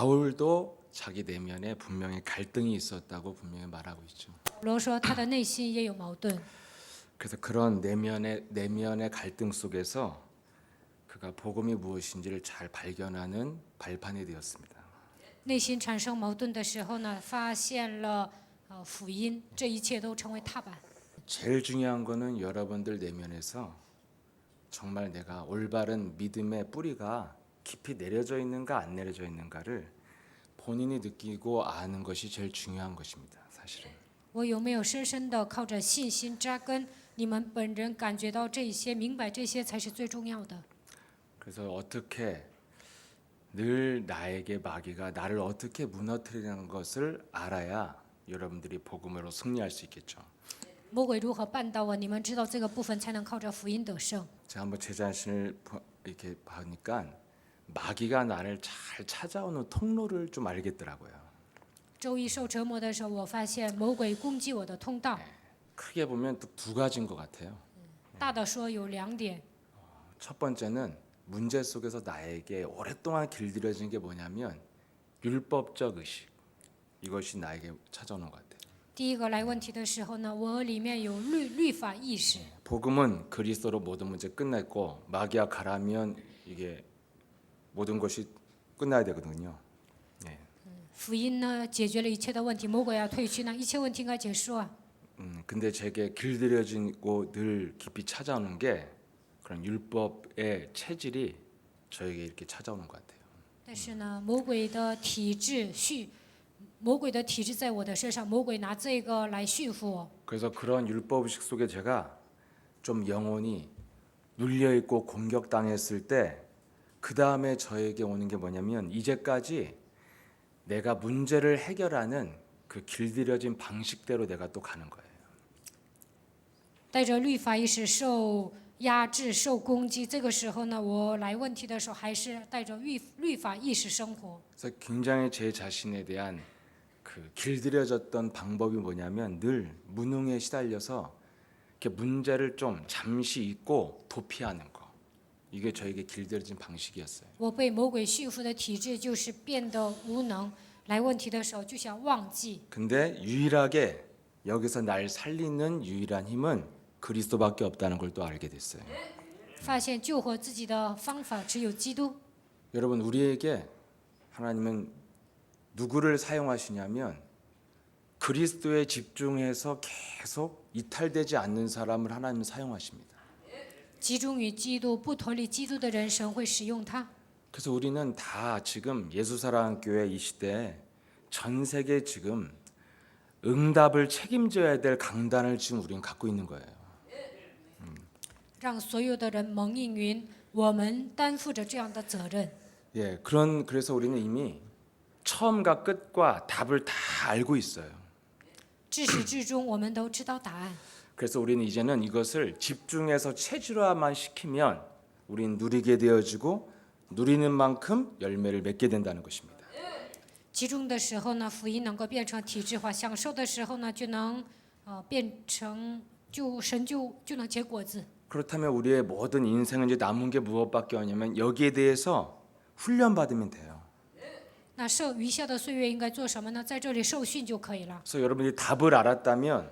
바울도 자기 내면에 분명히 갈등이 있었다고 분명히 말하고 있죠. 保罗说他的内心也有矛盾， 그래서 그런 내면의 갈등 속에서 그가 복음이 무엇인지를 잘 발견하는 발판이 되었습니다. 内心产生矛盾的时候呢，发现了福音，这一切都成为踏板。 제일 중요한 거는 여러분들 내면에서 정말 내가 올바른 믿음의 뿌리가 깊이 내려져 있는가 안 내려져 있는가를 본인이 느끼고 아는 것이 제일 중요한 것입니다. 사실은. 我有没有深深的靠着信心扎根？你们本人感觉到这些，明白这些才是最重要的。 그래서 어떻게 늘 나에게 마귀가 나를 어떻게 무너뜨리는 것을 알아야 여러분들이 복음으로 승리할 수 있겠죠. 魔鬼如何绊倒我？你们知道这个部分，才能靠着福音得胜。 제가 한번 제 자신을 이렇게 보니까 마귀가 나를 잘 찾아오는 통로를 좀 알겠더라고요. 周一受折磨的时候，我发现魔鬼攻击我的通道。 크게 보면 또 두 가지인 것 같아요. 大的说有2点， 첫 번째는 문제 속에서 나에게 오랫동안 길들여진 게 뭐냐면 율법적 의식. 이것이 나에게 찾아오는 것 같아요. 第一个来问题的时候呢，我里面有律法意识。 복음은 그리스도로 모든 문제 끝냈고 마귀가 가라면 이게 모든 것이 끝나야 되거든요. 네. 福音呢，解决了一切的问题，魔鬼要退去呢，一切问题应该结束啊。 근데 제게 길들여지고 늘 깊이 찾아오는 게 그런 율법의 체질이 저에게 이렇게 찾아오는 것 같아요. 但是呢，魔鬼的体制在我的身上，魔鬼拿这个来驯服我。 그래서 그런 율법 의식 속에 제가 좀 영혼이 눌려 있고 공격당했을 때 그 다음에 저에게 오는 게 뭐냐면 이제까지 내가 문제를 해결하는 그 길들여진 방식대로 내가 또 가는 거예요. 带着律法意识受压制、受攻击，这个时候呢，我来问题的时候还是带着律法意识生活。 그래서 굉장히 제 자신에 대한 그 길들여졌던 방법이 뭐냐면 늘 무능에 시달려서 이렇게 문제를 좀 잠시 잊고 도피하는 거. 이게 저에게 길들여진 방식이었어요. 我被魔鬼驯服的体质就是变得无能，来问题的时候就想忘记。 근데 유일하게 여기서 날 살리는 유일한 힘은 그리스도밖에 없다는 걸 또 알게 됐어요. 发现救活自己的方法只有基督。 여러분 우리에게 하나님은 누구를 사용하시냐면 그리스도에 집중해서 계속 이탈되지 않는 사람을 하나님은 사용하십니다. 集中于基督、不脱离基督的人，神会使用他。 그래서 우리는 다 지금 예수사랑교회 이 시대에 전 세계 지금 응답을 책임져야 될 강단을 지금 우리는 갖고 있는 거예요. 让所有的人蒙应允，我们担负着这样的责任。 예, 그래서 우리는 이미 처음과 끝과 답을 다 알고 있어요. 至始至终，我们都知道答案。 그래서 우리는 이제는 이것을 집중해서 체질화만 시키면 우리는 누리게 되어지고 누리는 만큼 열매를 맺게 된다는 것입니다. 集中的时候呢，福音能够变成体制化；享受的时候呢，就能变成神就能结果子。 그렇다면 우리의 모든 인생은 이제 남은 게 무엇밖에 없냐면 여기에 대해서 훈련받으면 돼요. 那余下的岁月应该做什么呢？在这里受训就可以了。 그래서 여러분이 답을 알았다면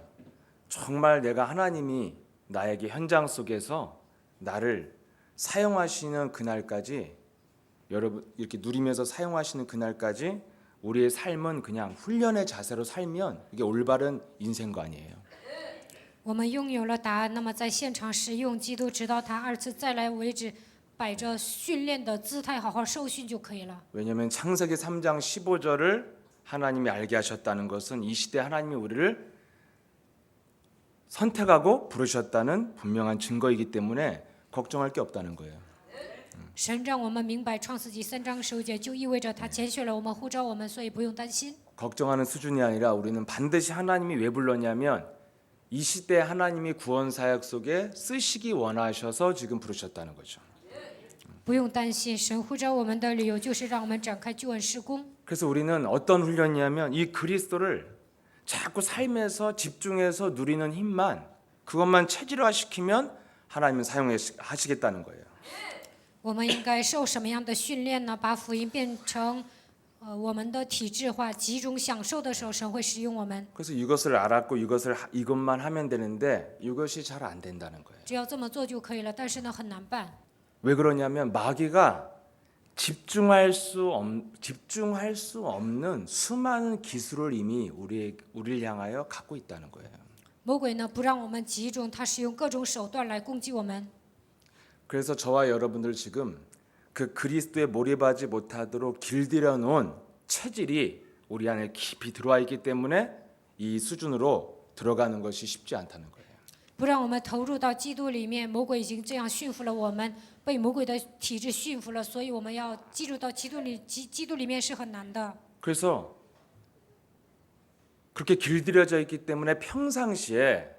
정말 내가 하나님이 나에게 현장 속에서 나를 사용하시는 그날까지 여러분 이렇게 누리면서 사용하시는 그날까지 우리의 삶은 그냥 훈련의 자세로 살면 이게 올바른 인생거 아니에요. 我们拥有了答案，那么在现场使用基督，直到他2次再来为止，摆着训练的姿态，好好受训就可以了。 왜냐하면 창세기 3장 15절을 하나님이 알게 하셨다는 것은 이 시대 하나님이 우리를 선택하고 부르셨다는 분명한 증거이기 때문에 걱정할 게 없다는 거예요. 神让我们明白创世纪3章15节，就意味着他拣选了我们，呼召我们，所以不用担心。 걱정하는 수준이 아니라 우리는 반드시 하나님이 왜 불렀냐면 이 시대 하나님이 구원 사역 속에 쓰시기 원하셔서 지금 부르셨다는 거죠. 不用担心，神呼召我们的理由就是让我们展开救恩施工。 그래서 우리는 어떤 훈련이냐면 이 그리스도를 자꾸 삶에서 집중해서 누리는 힘만 그것만 체질화시키면 하나님은 사용하시겠다는 거예요. 我们应该受什么样的训练呢？把福音变成我们的体制化、集中享受的时候，神会使用我们。 그래서 이것을 알았고 이것만 하면 되는데 이것이 잘 안 된다는 거예요. 只要这么做就可以了，但是呢很难办。 왜 그러냐면 마귀가 집중할 수 없는 수많은 기술을 이미 우리를 향하여 갖고 있다는 거예요. 魔鬼呢不让我们集中，他使用各种手段来攻击我们。 그래서 저와 여러분들 지금 그 그리스도에 몰입하지 못하도록 길들여 놓은 체질이 우리 안에 깊이 들어와 있기 때문에 이 수준으로 들어가는 것이 쉽지 않다는 거예요. 不让我们投入到基督里面，魔鬼已经这样驯服了我们，被魔鬼的体制驯服了，所以我们要进入到基督里面是很难的。 그래서 그렇게 길들여져 있기 때문에 평상시에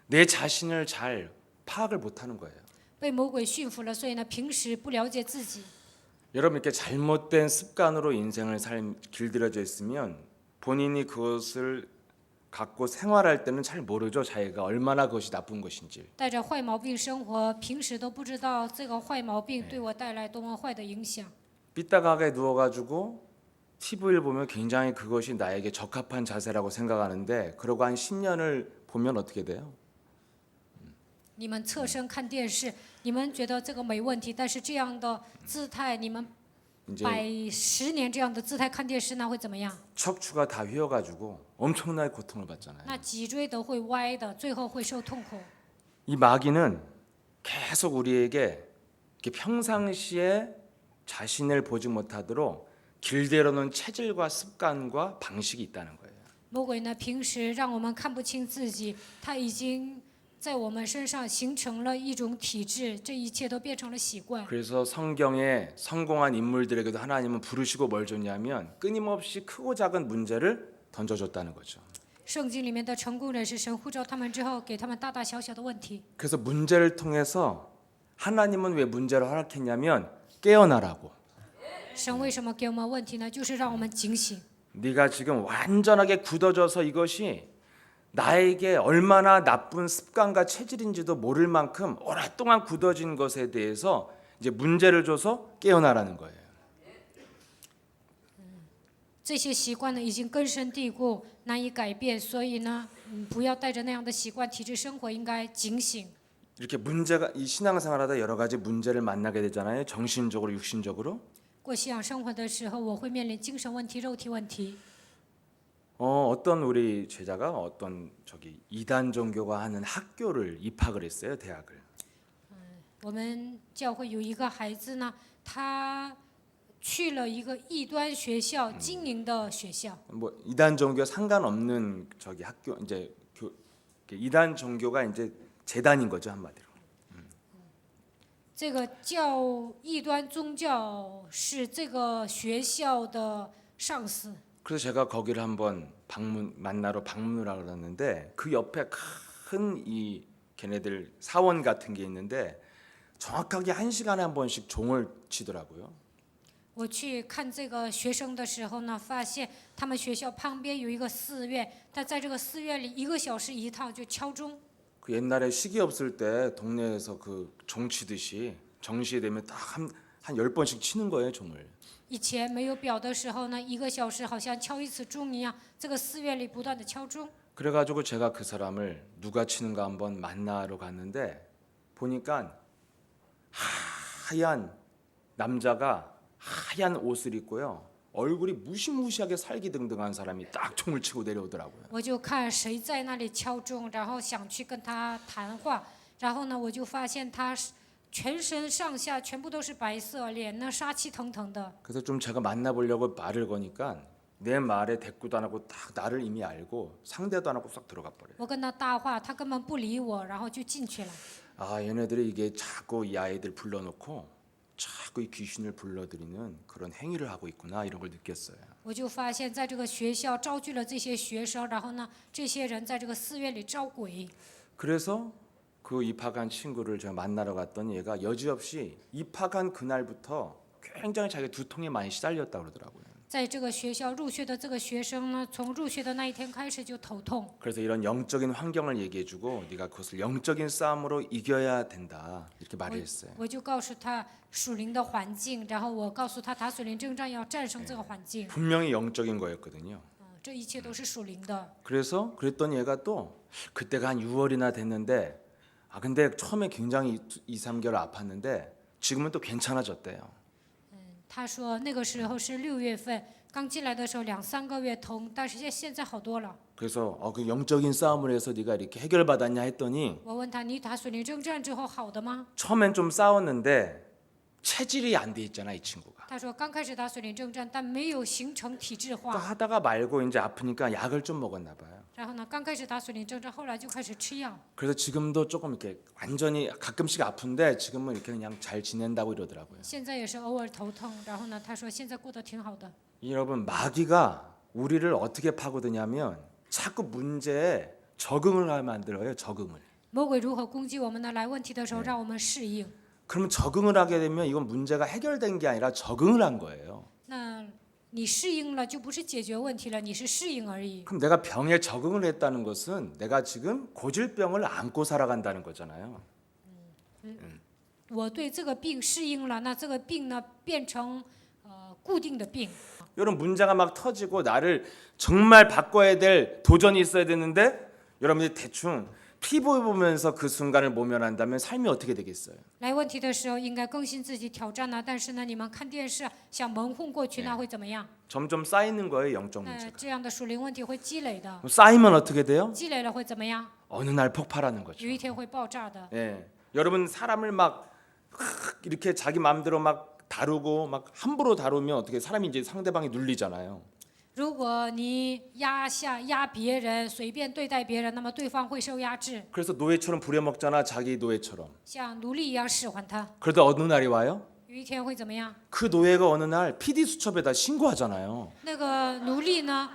내 자신을 잘 파악을 못하는 거예요. 被魔鬼驯服了，所以呢，平时不了解自己。 여러분 이렇게 잘못된 습관으로 인생을 길들여져 있으면 본인이 그것을 갖고 생활할 때는 잘 모르죠. 자기가 얼마나 그것이 나쁜 것인지. 带着坏毛病生活，平时都不知道这个坏毛病对我带来多么坏的影响。 삐딱하게 누워가지고 TV를 보면 굉장히 그것이 나에게 적합한 자세라고 생각하는데 그러고 한 10년을 보면 어떻게 돼요? 你们侧身看电视，你们觉得这个没问题，但是这样的姿态，你们 이제 摆10年这样的姿态看电视，那会怎么样？ 척추가 다 휘어가지고 엄청나게 고통을 받잖아요. 那脊椎都会歪的，最后会受痛苦。 이 마귀는 계속 우리에게 이렇게 평상시에 자신을 보지 못하도록 길들여 놓은 체질과 습관과 방식이 있다는 거예요. 魔鬼呢，平时让我们看不清自己，他已经在我们身上形成了一种体制，这一切都变成了习惯。 그래서 성경에 성공한 인물들에게도 하나님은 부르시고 뭘 줬냐면 끊임없이 크고 작은 문제를 던져줬다는 거죠. 圣经里面的成功人士，神呼召他们之后，给他们大大小小的问题。 그래서 문제를 통해서 하나님은 왜 문제를 허락했냐면 깨어나라고. 神为什么给我们问题呢？就是让我们警醒。 네가 지금 완전하게 굳어져서 이것이 나에게 얼마나 나쁜 습관과 체질인지도 모를 만큼 오랫동안 굳어진 것에 대해서 이제 문제를 줘서 깨어나라는 거예요. 这些习惯呢，已经根深蒂固，难以改变，所以呢，不要带着那样的习惯体制生活，应该警醒。 이렇게 문제가 이 신앙생활하다 여러 가지 문제를 만나게 되잖아요. 정신적으로, 육신적으로. 过信仰生活的时候，我会面临精神问题、肉体问题。 어떤 우리 제자가 어떤 저기 이단 종교가 하는 학교를 입학을 했어요, 대학을. 我们教会有一个孩子呢，他去了一个异端学校经营的学校。 뭐 이단 종교 상관없는 저기 학교 이제 이단 종교가 이제 재단인 거죠, 한마디로. 这个教异端宗教是这个学校的上司。 그래서 제가 거기를 한번 만나러 방문을 하러 갔는데 그 옆에 큰 이 걔네들 사원 같은 게 있는데 정확하게 1시간에 한 번씩 종을 치더라고요. 我去看这个学生的时候呢，发现他们学校旁边有一个寺院，但在这个寺院里1个小时一趟就敲钟。 그 옛날에 시기 없을 때 동네에서 그 종 치듯이 정시에 되면 딱 한 10번씩 치는 거예요, 종을. 以前没有表的时候呢，1个小时好像敲一次钟一样，这个寺院里不断的敲钟。 그래가지고 제가 그 사람을 누가 치는가 한번 만나러 갔는데 보니까 하얀 남자가 하얀 옷을 입고요. 얼굴이 무시무시하게 살기등등한 사람이 딱 총을 치고 내려오더라고요. 我就看谁在那里敲钟，然后想去跟他谈话，然后呢，我就发现他全身上下全部都是白色，脸呢杀气腾腾的。 그래서 좀 제가 만나보려고 말을 거니까 내 말에 대꾸도 안 하고 딱 나를 이미 알고 상대도 안 하고 싹 들어가 버려요. 我跟他搭话，他根本不理我，然后就进去了。 아, 얘네들이 이게 자꾸 이 아이들 불러놓고 자꾸 이 귀신을 불러들이는 그런 행위를 하고 있구나 이런 걸 느꼈어요. 我就发现，在这个学校招聚了这些学生，然后呢，这些人在这个寺院里招鬼。 그래서 그 입학한 친구를 제가 만나러 갔더니 얘가 여지없이 입학한 그날부터 굉장히 자기 두통에 많이 시달렸다고 그러더라고요. 在这个学校入学的这个学生呢，从入学的那一天开始就头痛。 그래서 이런 영적인 환경을 얘기해주고 네가 그것을 영적인 싸움으로 이겨야 된다 이렇게 말을 했어요. 我就告诉他属灵的环境，然后我告诉他打属灵征战要战胜这个环境。 분명히 영적인 거였거든요. 这一切都是属灵的。 그래서 그랬더니 얘가 또 그때가 한 6월이나 됐는데 근데 처음에 굉장히 2~3개월 아팠는데 지금은 또 괜찮아졌대요. 他说那个时候是6月份，刚进来的时候2~3个月痛，但是现在好多了。 그래서 그 영적인 싸움을 해서 네가 이렇게 해결받았냐 했더니 我问他你打属灵征战之后好的吗？ 처음엔 좀 싸웠는데 체질이 안 돼 있잖아 이 친구가. 他说刚开始打属灵征战，但没有形成体制 또 化。 하다가 말고 이제 아프니까 약을 좀 먹었나 봐요. 然后呢，刚开始打属灵征战，后来就开始吃药。 그래서 지금도 조금 이렇게 완전히 가끔씩 아픈데 지금은 이렇게 그냥 잘 지낸다고 이러더라고요. 现在也是偶尔头痛，然后呢，他说现在过得挺好的。 여러분 마귀가 우리를 어떻게 파고드냐면 자꾸 문제에 적응을 만들어요. 적응을. 魔鬼如何攻击我们呢？来问题的时候，让我们适应。 그러면 적응을 하게 되면 이건 문제가 해결된 게 아니라 적응을 한 거예요. 那你适应了，就不是解决问题了，你是适应而已。 그럼 내가 병에 적응을 했다는 것은 내가 지금 고질병을 안고 살아간다는 거잖아요. 我对这个病适应了，那这个病呢，变成固定的病。 이런 문제가 막 터지고 나를 정말 바꿔야 될 도전이 있어야 되는데 여러분들이 대충 피부 보면서 그 순간을 모면한다면 삶이 어떻게 되겠어요? 来问题的时候应该更新自己挑战呢，但是呢，你们看电视想蒙混过去，那会怎么样？ 점점 쌓이는 거예요, 영적 那 문제가. 这样的属灵问题会积累的， 쌓이면 어떻게 돼요? 积累了会怎么样？ 어느 날 폭발하는 거죠. 有一天会爆炸的。 예. 여러분 사람을 막 이렇게 자기 마음대로 막 다루고 막 함부로 다루면 어떻게 사람이 이제 상대방이 눌리잖아요. 如果你压别人，随便对待别人，那么对方会受压制， 그래서 노예처럼 부려먹잖아, 자기 노예처럼. 像奴隶一样使唤他。 그러다 어느 날이 와요? 有一天会怎么样？ 그 노예가 어느 날 PD 수첩에다 신고하잖아요. 那个奴隶呢？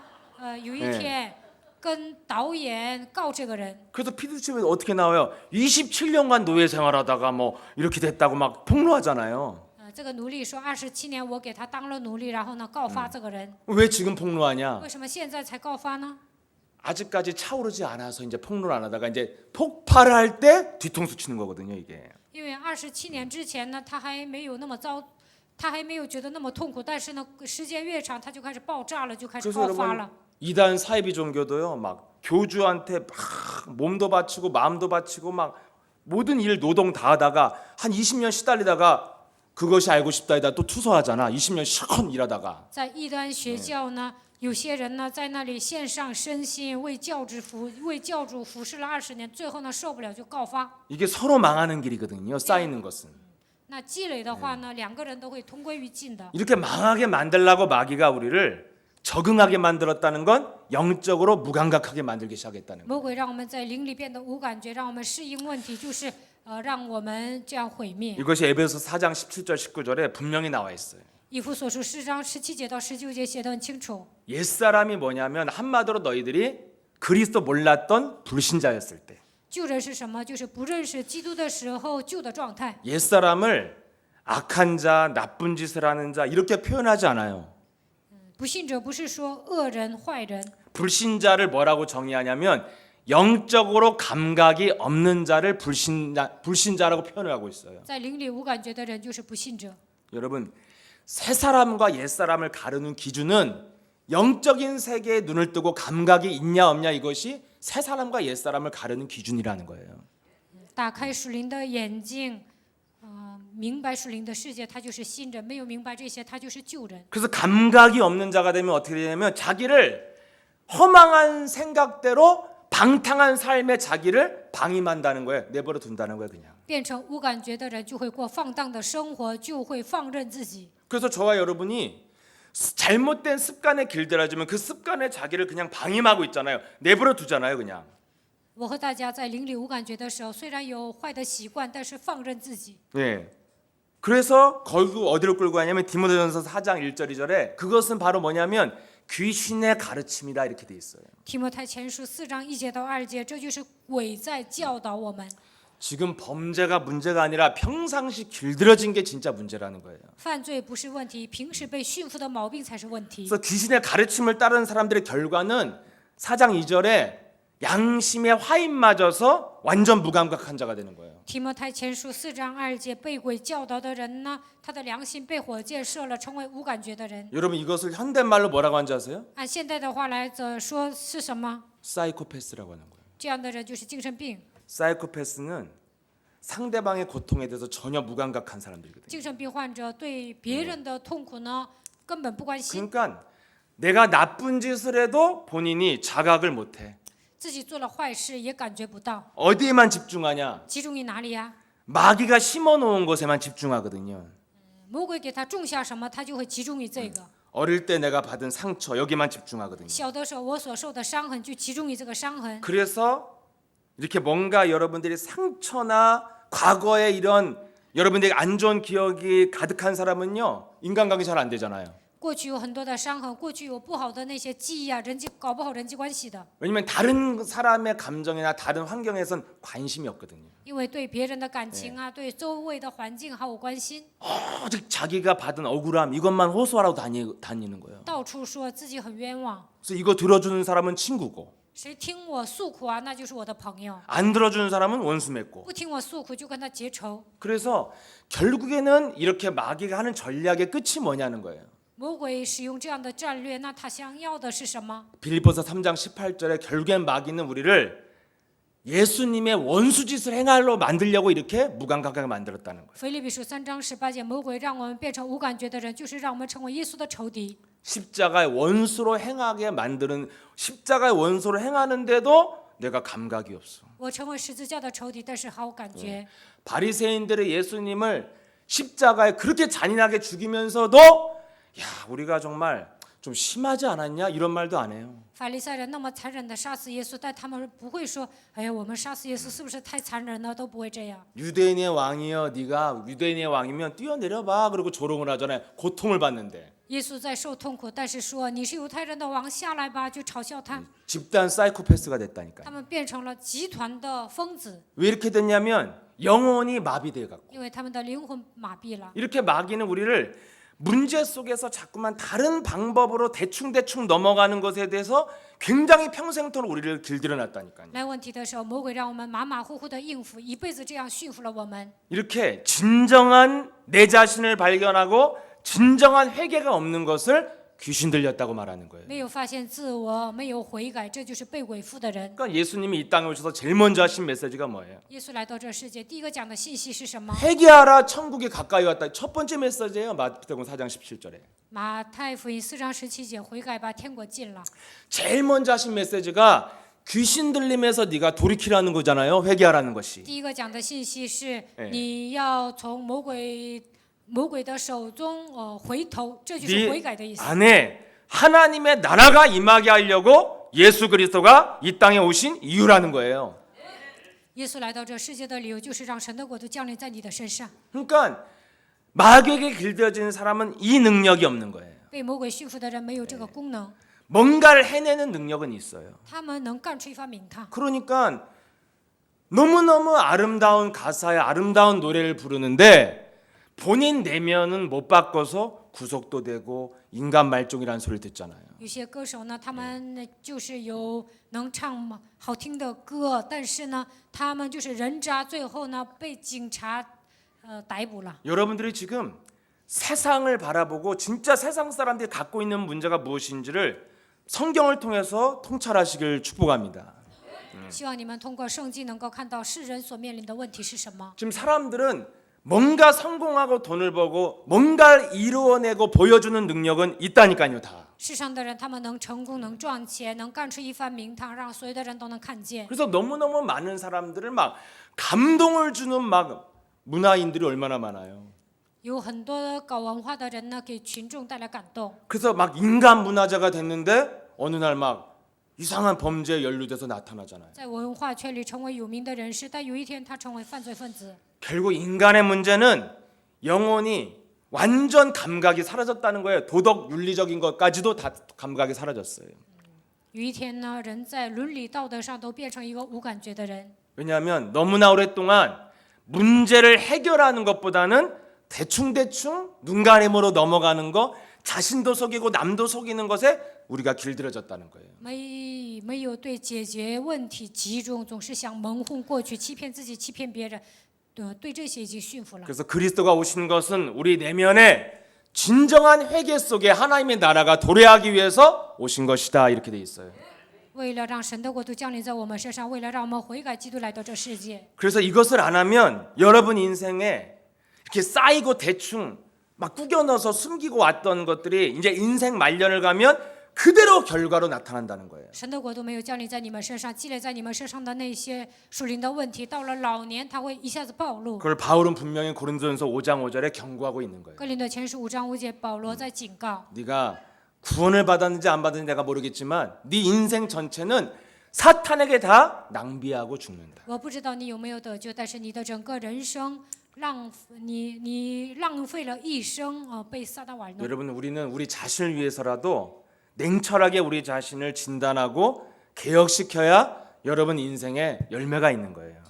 有一天跟导演告这个人， 그래서 PD 수첩에 어떻게 나와요? 27년간 노예 생활하다가 뭐 이렇게 됐다고 막 폭로하잖아요. 这个奴隶说27年我给他当了奴隶，然后呢告发这个人。 왜 지금 폭로하냐? 为什么现在才告发呢？ 아직까지 차오르지 않아서 이제 폭로를 안 하다가 이제 폭발을 할 때 뒤통수 치는 거거든요, 이게. 因为27年之前呢，他还没有那么糟，他还没有觉得那么痛苦，但是呢，时间越长，他就开始爆炸了，就开始 그래서 爆发 여러분 了。 이단 사이비 종교도요, 막 교주한테 막 몸도 바치고 마음도 바치고 막 모든 일 노동 다 하다가 한 20년 시달리다가 그것이 알고 싶다에다 또 투서하잖아. 20년 실컷 일하다가. 在异端学校呢，有些人呢在那里献上身心，为教主服侍了20年，最后呢受不了就告发。 이게 서로 망하는 길이거든요. 쌓이는 것은. 那积累的话呢，两个人都会同归于尽的。 이렇게 망하게 만들라고 마귀가 우리를 적응하게 만들었다는 건 영적으로 무감각하게 만들기 시작했다는 거예요. 魔鬼让我们在灵里变得无感觉，让我们适应问题，就是让我们这样毁灭。 이것이 에베소 4장 17절 19절에 분명히 나와 있어요. 以弗所书4章17节到19节写得很清楚。 옛사람이 뭐냐면 한마디로 너희들이 그리스도 몰랐던 불신자였을 때. 旧人是什么？就是不认识基督的时候旧的状态。 옛사람을 악한 자, 나쁜 짓을 하는 자 이렇게 표현하지 않아요. 不信者不是说恶人、坏人， 불신자를 뭐라고 정의하냐면 영적으로 감각이 없는 자를 불신자라고 표현을 하고 있어요. 在灵里无感觉的人就是不信者。 여러분, 새 사람과 옛 사람을 가르는 기준은 영적인 세계에 눈을 뜨고 감각이 있냐 없냐 이것이 새 사람과 옛 사람을 가르는 기준이라는 거예요. 打开属灵的眼睛，明白属灵的世界，他就是信人；没有明白这些，他就是旧人。 그래서 감각이 없는 자가 되면 어떻게 되냐면 자기를 허망한 생각대로 방탕한 삶에 자기를 방임한다는 거예요. 내버려 둔다는 거예요, 그냥. 变成无感觉的人，就会过放荡的生活，就会放任自己。 그래서 저와 여러분이 잘못된 습관에 길들여지면 그 습관에 자기를 그냥 방임하고 있잖아요. 내버려 두잖아요, 그냥. 我和大家在灵里无感觉的时候，虽然有坏的习惯，但是放任自己。 예. 그래서 결국 어디로 끌고 가냐면 디모데전서 4장 1절 2절에 그것은 바로 뭐냐면 귀신의 가르침이다 이렇게 돼 있어요. 提摩太前书4章1节到2节，这就是鬼在教导我们。 지금 범죄가 문제가 아니라 평상시 길들여진 게 진짜 문제라는 거예요. 犯罪不是问题，平时被驯服的毛病才是问题。 그래서 귀신의 가르침을 따르는 사람들의 결과는 4장 2절에 양심의 화인 맞아서 완전 무감각한 자가 되는 거예요. 提摩太前书4章2节，被鬼教导的人呢，他的良心被火箭射了，成为无感觉的人。 여러분 이것을 현대말로 뭐라고 하는지 아세요? 按现代的话来说是什么？ 사이코패스라고 하는 거예요. 这样的人就是精神病。 사이코패스는 상대방의 고통에 대해서 전혀 무감각한 사람들이거든요. 精神病患者对别人的痛苦呢，根本不关心， 그러니까 내가 나쁜 짓을 해도 본인이 자각을 못해. 自己做了坏事也感觉不到。 어디에만 집중하냐? 集中于哪里呀？ 마귀가 심어놓은 것에만 집중하거든요. 魔鬼给他种下什么，他就会集中于这个。 어릴 때 내가 받은 상처 여기만 집중하거든요. 小的时候我所受的伤痕，就集中于这个伤痕。 그래서 이렇게 뭔가 여러분들이 상처나 과거에 이런 여러분들에게 안 좋은 기억이 가득한 사람은요 인간관계 잘 안 되잖아요. 过去有很多的伤痕，过去有不好的那些记忆啊，搞不好人际关系的。 왜냐면 다른 사람의 감정이나 다른 환경에선 관심이 없거든요. 因为对别人的感情啊，对周围的环境毫无关心， 오직 자기가 받은 억울함 이것만 호소하라고 다니는 거예요. 到处说自己很冤枉。 그래서 이거 들어주는 사람은 친구고 谁听我诉苦啊，那就是我的朋友； 안 들어주는 사람은 원수 맺고. 不听我诉苦，就跟他结仇。 그래서 결국에는 이렇게 마귀가 하는 전략의 끝이 뭐냐는 거예요. 魔鬼使用这样的战略，那他想要的是什么？ 빌립보서 3장 18절에 결국엔 마귀는 우리를 예수님의 원수짓을 행할로 만들려고 이렇게 무감각하게 만들었다는 거예요. 腓立比书3章18节，魔鬼让我们变成无感觉的人，就是让我们成为耶稣的仇敌。 십자가의 원수로 행하게 만드는 십자가의 원수로 행하는데도 내가 감각이 없어. 我成为十字架的仇敌，但是毫无感觉。 바리새인들의 예수님을 십자가에 그렇게 잔인하게 죽이면서도 야, 우리가 정말 좀 심하지 않았냐 이런 말도 안 해요. 法利赛人那么残忍的杀死耶稣，但他们不会说：“哎呀，我们杀死耶稣是不是太残忍了？”都不会这样。 유대인의 왕이여 네가 유대인의 왕이면 뛰어내려 봐. 그리고 조롱을 하잖아요. 고통을 받는데. 耶稣在受痛苦，但是说：“你是犹太人的王，下来吧！”就嘲笑他。 집단 사이코패스가 됐다니까요. 他们变成了集团的疯子， 왜 이렇게 됐냐면 영혼이 마비돼 갖고. 因为他们的灵魂麻痹了。 이렇게 마귀는 우리를 문제 속에서 자꾸만 다른 방법으로 대충대충 넘어가는 것에 대해서 굉장히 평생토록 우리를 길들여 놨다니까요. 来问题的时候，魔鬼让我们马马虎虎的应付，一辈子这样驯服了我们。 이렇게 진정한 내 자신을 발견하고 진정한 회개가 없는 것을 귀신 들렸다고 말하는 거예요. 没有发现自我，没有悔改，这就是被鬼附的人。 그러니까 예수님이 이 땅에 오셔서 제일 먼저 하신 메시지가 뭐예요? 耶稣来到这世界，第一个讲的信息是什么？ 회개하라 천국이 가까이 왔다. 첫 번째 메시지예요. 마태복음 4장 17절에. 马太福音4章17节，悔改吧，天国近了。 제일 먼저 하신 메시지가 귀신 들림에서 네가 돌이키라는 거잖아요. 회개하라는 것이. 第一个讲的信息是哎你要从魔鬼的手中回头，这就是悔改的意 네 思。 안에 하나님의 나라가 임하게 하려고 예수 그리스도가 이 땅에 오신 이유라는 거예요. 耶稣来到这世界的理由，就是让神的国度降临在你的身上。 그러니까 마귀에게 길들여지는 사람은 이 능력이 없는 거예요. 被魔鬼驯服的人没有这个功能， 뭔가를 해내는 능력은 있어요. 他们能干出一番名堂。 그러니까 너무너무 아름다운 가사의 아름다운 노래를 부르는데 본인 내면은 못 바꿔서 구속도 되고 인간 말종이라는 소리를 듣잖아요. 有些歌手呢，他们就是能唱好听的歌，但是呢，他们就是人渣，最后呢被警察逮捕了。 여러분들이 지금 세상을 바라보고 진짜 세상 사람들이 갖고 있는 문제가 무엇인지를 성경을 통해서 통찰하시길 축복합니다. 希望你们通过圣经能够看到世人所面临的问题是什么。 지금 사람들은 뭔가 성공하고 돈을 벌고 뭔가를 이루어내고 보여주는 능력은 있다니까요, 다. 世上的人，他们能成功，能赚钱，能干出一番名堂，让所有的人都能看见。 그래서 너무너무 많은 사람들을 막 감동을 주는 막 문화인들이 얼마나 많아요. 有很多搞文化的人呢，给群众带来感动。 그래서 막 인간 문화자가 됐는데 어느 날 막 이상한 범죄에 연루돼서 나타나잖아요. 在文化圈里成为有名的人士，但有一天他成为犯罪分子。 결국 인간의 문제는 영혼이 완전 감각이 사라졌다는 거예요. 도덕 윤리적인 것까지도 다 감각이 사라졌어요. 有一天呢，人在伦理道德上都变成一个无感觉的人。 왜냐하면 너무나 오랫동안 문제를 해결하는 것보다는 대충대충 눈 가림으로 넘어가는 거, 자신도 속이고 남도 속이는 것에 우리가 길들여졌다는 거예요. 没有对解决问题集中，总是想蒙混过去，欺骗自己，欺骗别人，对这些已经驯服了。 그래서 그리스도가 오신 것은 우리 내면에 진정한 회개 속에 하나님의 나라가 도래하기 위해서 오신 것이다, 이렇게 돼 있어요. 为了让神的国度降临在我们身上，为了让我们悔改，基督来到这世界。 그래서 이것을 안 하면 여러분 인생에 이렇게 쌓이고 대충 막 꾸겨 넣어서 숨기고 왔던 것들이 이제 인생 말년을 가면 그대로 결과로 나타난다는 거예요. 神的国度没有降临在你们身上，积累在你们身上的那些属灵的问题，到了老年，它会一下子暴露。 그걸 바울은 분명히 고린도전서 5장 5절에 경고하고 있는 거예요. 哥林多前书5章5节，保罗在警告： 네가 구원을 받았는지 안 받았는지 내가 모르겠지만 네 인생 전체는 사탄에게 다 낭비하고 죽는다. 我不知道你有没有得救，但是你的整个人生你浪费了一生，被撒旦玩弄。 여러분, 우리는 우리 자신을 위해서라도 냉철하게 우리 자신을 진단하고 개혁시켜야 여러분 인생에 열매가 있는 거예요.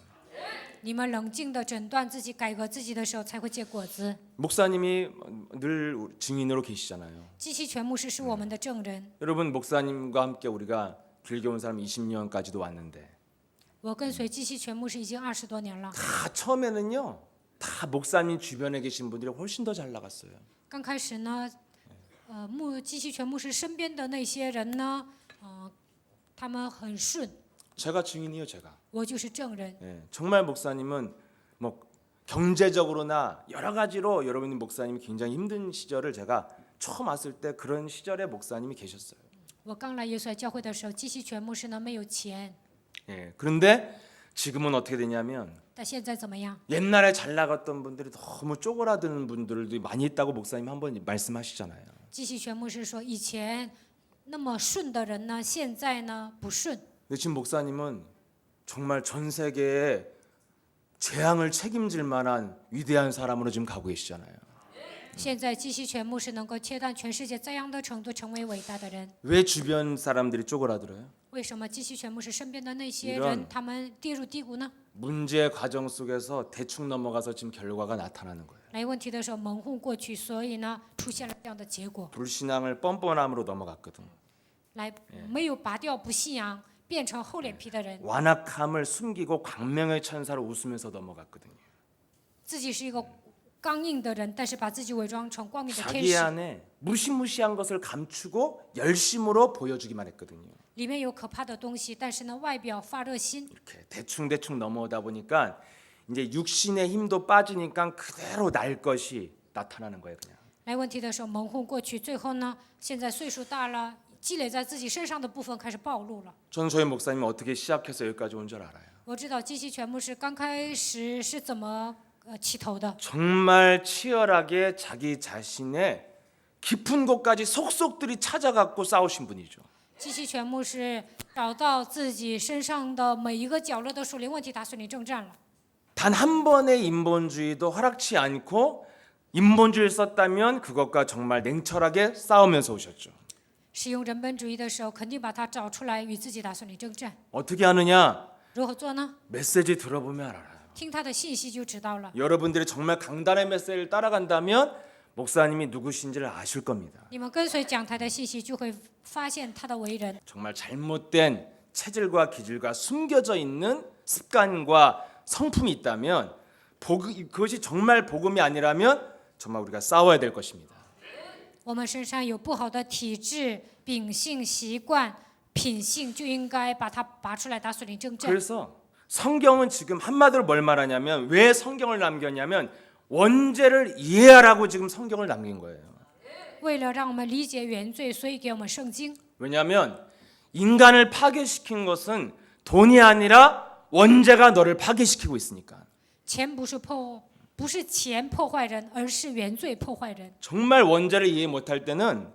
你们冷静地诊断自己、改革自己的时候，才会结果子。 목사님이 늘 증인으로 계시잖아요. 基西全牧师是我们的证人， 여러분, 목사님과 함께 우리가 길게 온 사람 20년까지도 왔는데 我跟随基西全牧师已经20多年了。 다 처음에는요, 다 목사님 주변에 계신 분들이 훨씬 더 잘 나갔어요. 刚开始呢，基西全牧师身边的那些人呢，他们很顺， 제가 증인이요, 제가. 我就是证人。 예, 정말 목사님은 뭐 경제적으로나 여러 가지로 여러분 목사님이 굉장히 힘든 시절을 제가 처음 왔을 때 그런 시절에 목사님이 계셨어요. 我刚来耶稣教会的时候，基西全牧师呢没有钱， 예, 그런데 지금은 어떻게 되냐면 但现在怎么样？ 옛날에 잘 나갔던 분들이 너무 쪼그라드는 분들도 많이 있다고 목사님 한번 말씀하시잖아요. 基西全牧师说，以前那么顺的人呢，现在呢不顺。 근데 지금 목사님은 정말 전 세계에 재앙을 책임질 만한 위대한 사람으로 지금 가고 계시잖아요. 现在基西全牧师能够切断全世界灾殃的程度，成为伟大的人。 왜 주변 사람들이 쪼그라들어요? 为什么基西全牧师身边的那些 이런 人，他们跌入低谷呢？ 문제 과정 속에서 대충 넘어가서 지금 결과가 나타나는 거예요. 来问题的时候蒙混过去，所以呢出现了这样的结果。 불신앙을 뻔뻔함으로 넘어갔거든. 来没有拔掉不信仰，变成厚脸皮的人， 완악함을 숨기고 광명의 천사로 웃으면서 넘어갔거든요. 自己是一个刚硬的人，但是把自己伪装成光明的天 자기 使， 안에 무시무시한 것을 감추고 열심으로 보여주기만 했거든요. 里面有可怕的东西，但是呢外表发热心。 이렇게 대충대충 넘어오다 보니까 이제 육신의 힘도 빠지니까 그대로 날 것이 나타나는 거예요, 그냥. 来问题的时候蒙混过去，最后呢现在岁数大了，积累在自己身上的部分开始暴露了。 저는 저희 목사님이 어떻게 시작해서 여기까지 온 줄 알아요. 我知道基西全牧师刚开始是怎么起头的， 정말 치열하게 자기 자신의 깊은 곳까지 속속들이 찾아갖고 싸우신 분이죠. 基西全牧师找到自己身上的每一个角落的属灵问题，打算你征战了。 단 한 번의 인본주의도 허락치 않고 인본주의를 썼다면 그것과 정말 냉철하게 싸우면서 오셨죠. 使用人本主义的时候，肯定把它找出来，与自己打算你征战。 어떻게 하느냐? 如何做呢？ 메시지 들어보면 알아요. 听他的信息就知道了。 여러분들이 정말 강단의 메시지를 따라간다면 목사님이 누구신지를 아실 겁니다. 你们跟随讲台的信息，就会发现他的为人。 정말 잘못된 체질과 기질과 숨겨져 있는 습관과 성품이 있다면 그것이 정말 복음이 아니라면 정말 우리가 싸워야 될 것입니다. 我们身上有不好的体质、秉性、习惯、品性，就应该把它拔出来，打算你征战。 그래서 성경은 지금 한마디로 뭘 말하냐면 왜 성경을 남겼냐면 원죄를 이해하라고 지금 성경을 남긴 거예요. 为了让我们理解原罪，所以给我们圣经。 왜냐하면 인간을 파괴시킨 것은 돈이 아니라 원죄가 너를 파괴시키고 있으니까. 钱不是钱破坏人，而是原罪破坏人。 정말 원죄를 이해 못할 때는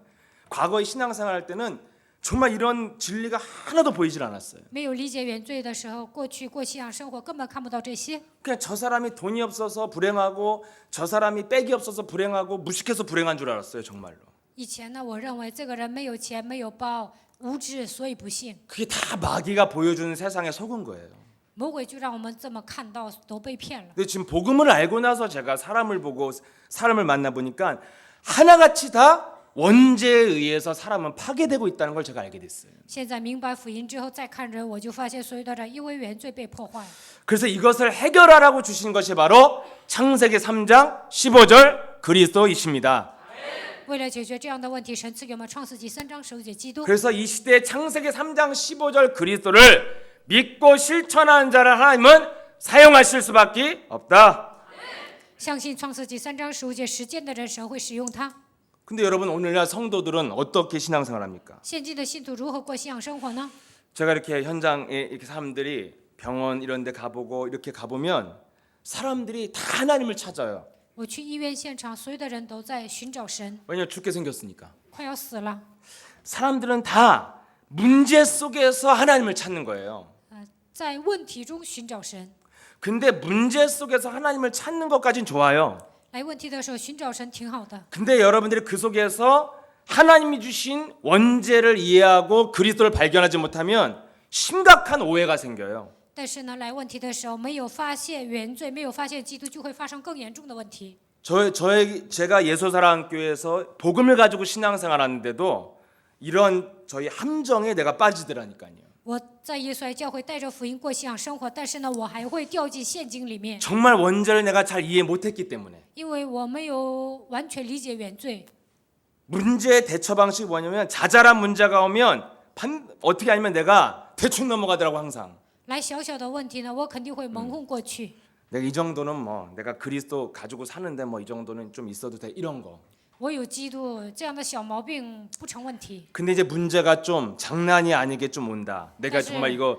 과거의 신앙생활할 때는 정말 이런 진리가 하나도 보이질 않았어요. 没有理解原罪的时候，过信仰生活根本看不到这些。 그냥 저 사람이 돈이 없어서 불행하고 저 사람이 백이 없어서 불행하고 무식해서 불행한 줄 알았어요, 정말로. 以前呢，我认为这个人没有钱、没有包、无知，所以不信。 그게 다 마귀가 보여주는 세상에 속은 거예요. 魔鬼就让我们这么看到，都被骗了。 근데 지금 복음을 알고 나서 제가 사람을 보고 사람을 만나 보니까 하나같이 다 원죄에 의해서 사람은 파괴되고 있다는 걸 제가 알게 됐어요. 现在明白福音之后再看人，我就发现所有的人因为原罪被破坏。 그래서 이것을 해결하라고 주신 것이 바로 창세기 3장 15절 그리스도이십니다. 为了解决这样的问题，神赐给我们创世纪3章15节基督。 그래서 이 시대에 창세기 3장 15절 그리스도를 믿고 실천하는 자를 하나님은 사용하실 수밖에 없다. 相信创世纪3章15节实践的人，神会使用他。 근데 여러분 오늘날 성도들은 어떻게 신앙생활합니까? 现今的信徒如何过信仰生活呢？ 제가 이렇게 현장에 이렇게 사람들이 병원 이런 데 가보고 이렇게 가보면 사람들이 다 하나님을 찾아요. 我去医院现场，所有的人都在寻找神， 왜냐면 죽게 생겼으니까. 快要死了。 사람들은 다 문제 속에서 하나님을 찾는 거예요. 在问题中寻找神。 근데 문제 속에서 하나님을 찾는 것까진 좋아요. 来问题的时候寻找神挺好的， 근데 여러분들이 그 속에서 하나님이 주신 원죄를 이해하고 그리스도를 발견하지 못하면 심각한 오해가 생겨요. 但是呢，来问题的时候没有发现原罪，没有发现基督，就会发生更严重的问题。 제가 예수사랑교회에서 복음을 가지고 신앙생활하는데도 이런 저희 함정에 내가 빠지더라니까요. 我在耶稣爱教会带着福音过信仰生活，但是呢，我还会掉进陷阱里面， 정말 원죄를 내가 잘 이해 못했기 때문에. 因为我没有完全理解原罪。 문제의 대처 방식이 뭐냐면 자잘한 문제가 오면 어떻게 하면 내가 대충 넘어가더라고 항상. 来小小的问题呢，我肯定会蒙混过去。 내가 이 정도는 뭐 내가 그리스도 가지고 사는데 뭐 이 정도는 좀 있어도 돼 이런 거. 我有基督这样的小毛病不成问题。 근데 이제 문제가 좀 장난이 아니게 좀 온다. 내가 사실- 정말 이거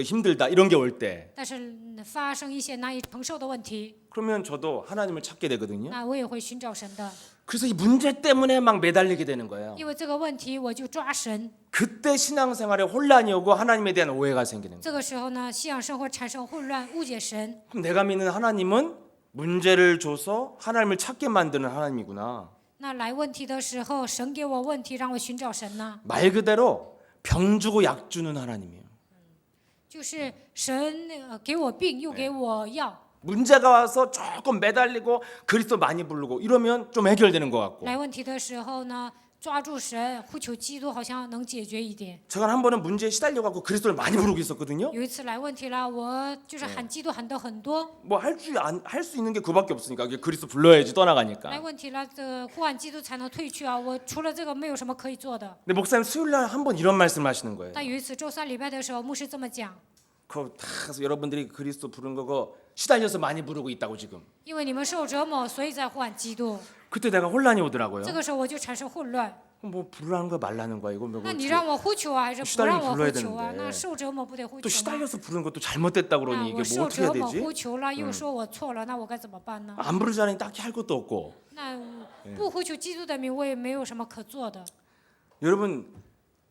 힘들다 이런 게 올 때. 但是发生一些难以承受的问题， 그러면 저도 하나님을 찾게 되거든요. 那我也会寻找神的。 그래서 이 문제 때문에 막 매달리게 되는 거예요. 因为这个问题，我就抓神。 그때 신앙생활에 혼란이 오고 하나님에 대한 오해가 생기는 거예요. 这个时候呢，信仰生活产生混乱，误解神。 그럼 내가 믿는 하나님은 문제를 줘서 하나님을 찾게 만드는 하나님이구나. 那来问题的时候，神给我问题，让我寻找神呢？ 말 그대로 병 주고 약 주는 하나님이에요. 就是神给我病，又给我药。 문제가 와서 조금 매달리고 그리스도 많이 부르고 이러면 좀 해결되는 것 같고. 来问题的时候呢，抓住神，呼求基督，好像能解决一点。 제가 한 번은 문제에 시달려 갖고 그리스도를 많이 부르고 있었거든요. 有一次来问题了，我就是喊基督喊的很多。 뭐 할 수 있는 게 그밖에 없으니까 그리스도 불러야지 来 떠나가니까. 问题了，这呼喊基督才能退去啊！我除了这个没有什么可以做的。 근데 목사님 수요일 날 한 번 이런 말씀하시는 거예요. 但有一次周三礼拜的时候，牧师这么讲， 그 다 여러분들이 그리스도 부른 거고 시달려서 많이 부르고 있다고 지금. 因为你们受折磨，所以在呼喊基督。 그때 내가 혼란이 오더라고요. 这个时候我就产生混乱。 뭐 부르라는 거야 말라는 거야 이거 뭐 那你让我呼求啊，还是不让我呼求啊？ 시달리면불러야되는데 那受折磨不得呼 또 求吗？ 시달려서 부르는 것도 잘못됐다 那 그러니 我 이게 受 뭐 어떻게 해야 折磨 되지? 呼求了，又说我错了，那我该怎么办呢？ 안 부르자니 딱히 할 것도 없고. 那不呼求基督的名，我也没有什么可做的。 여러분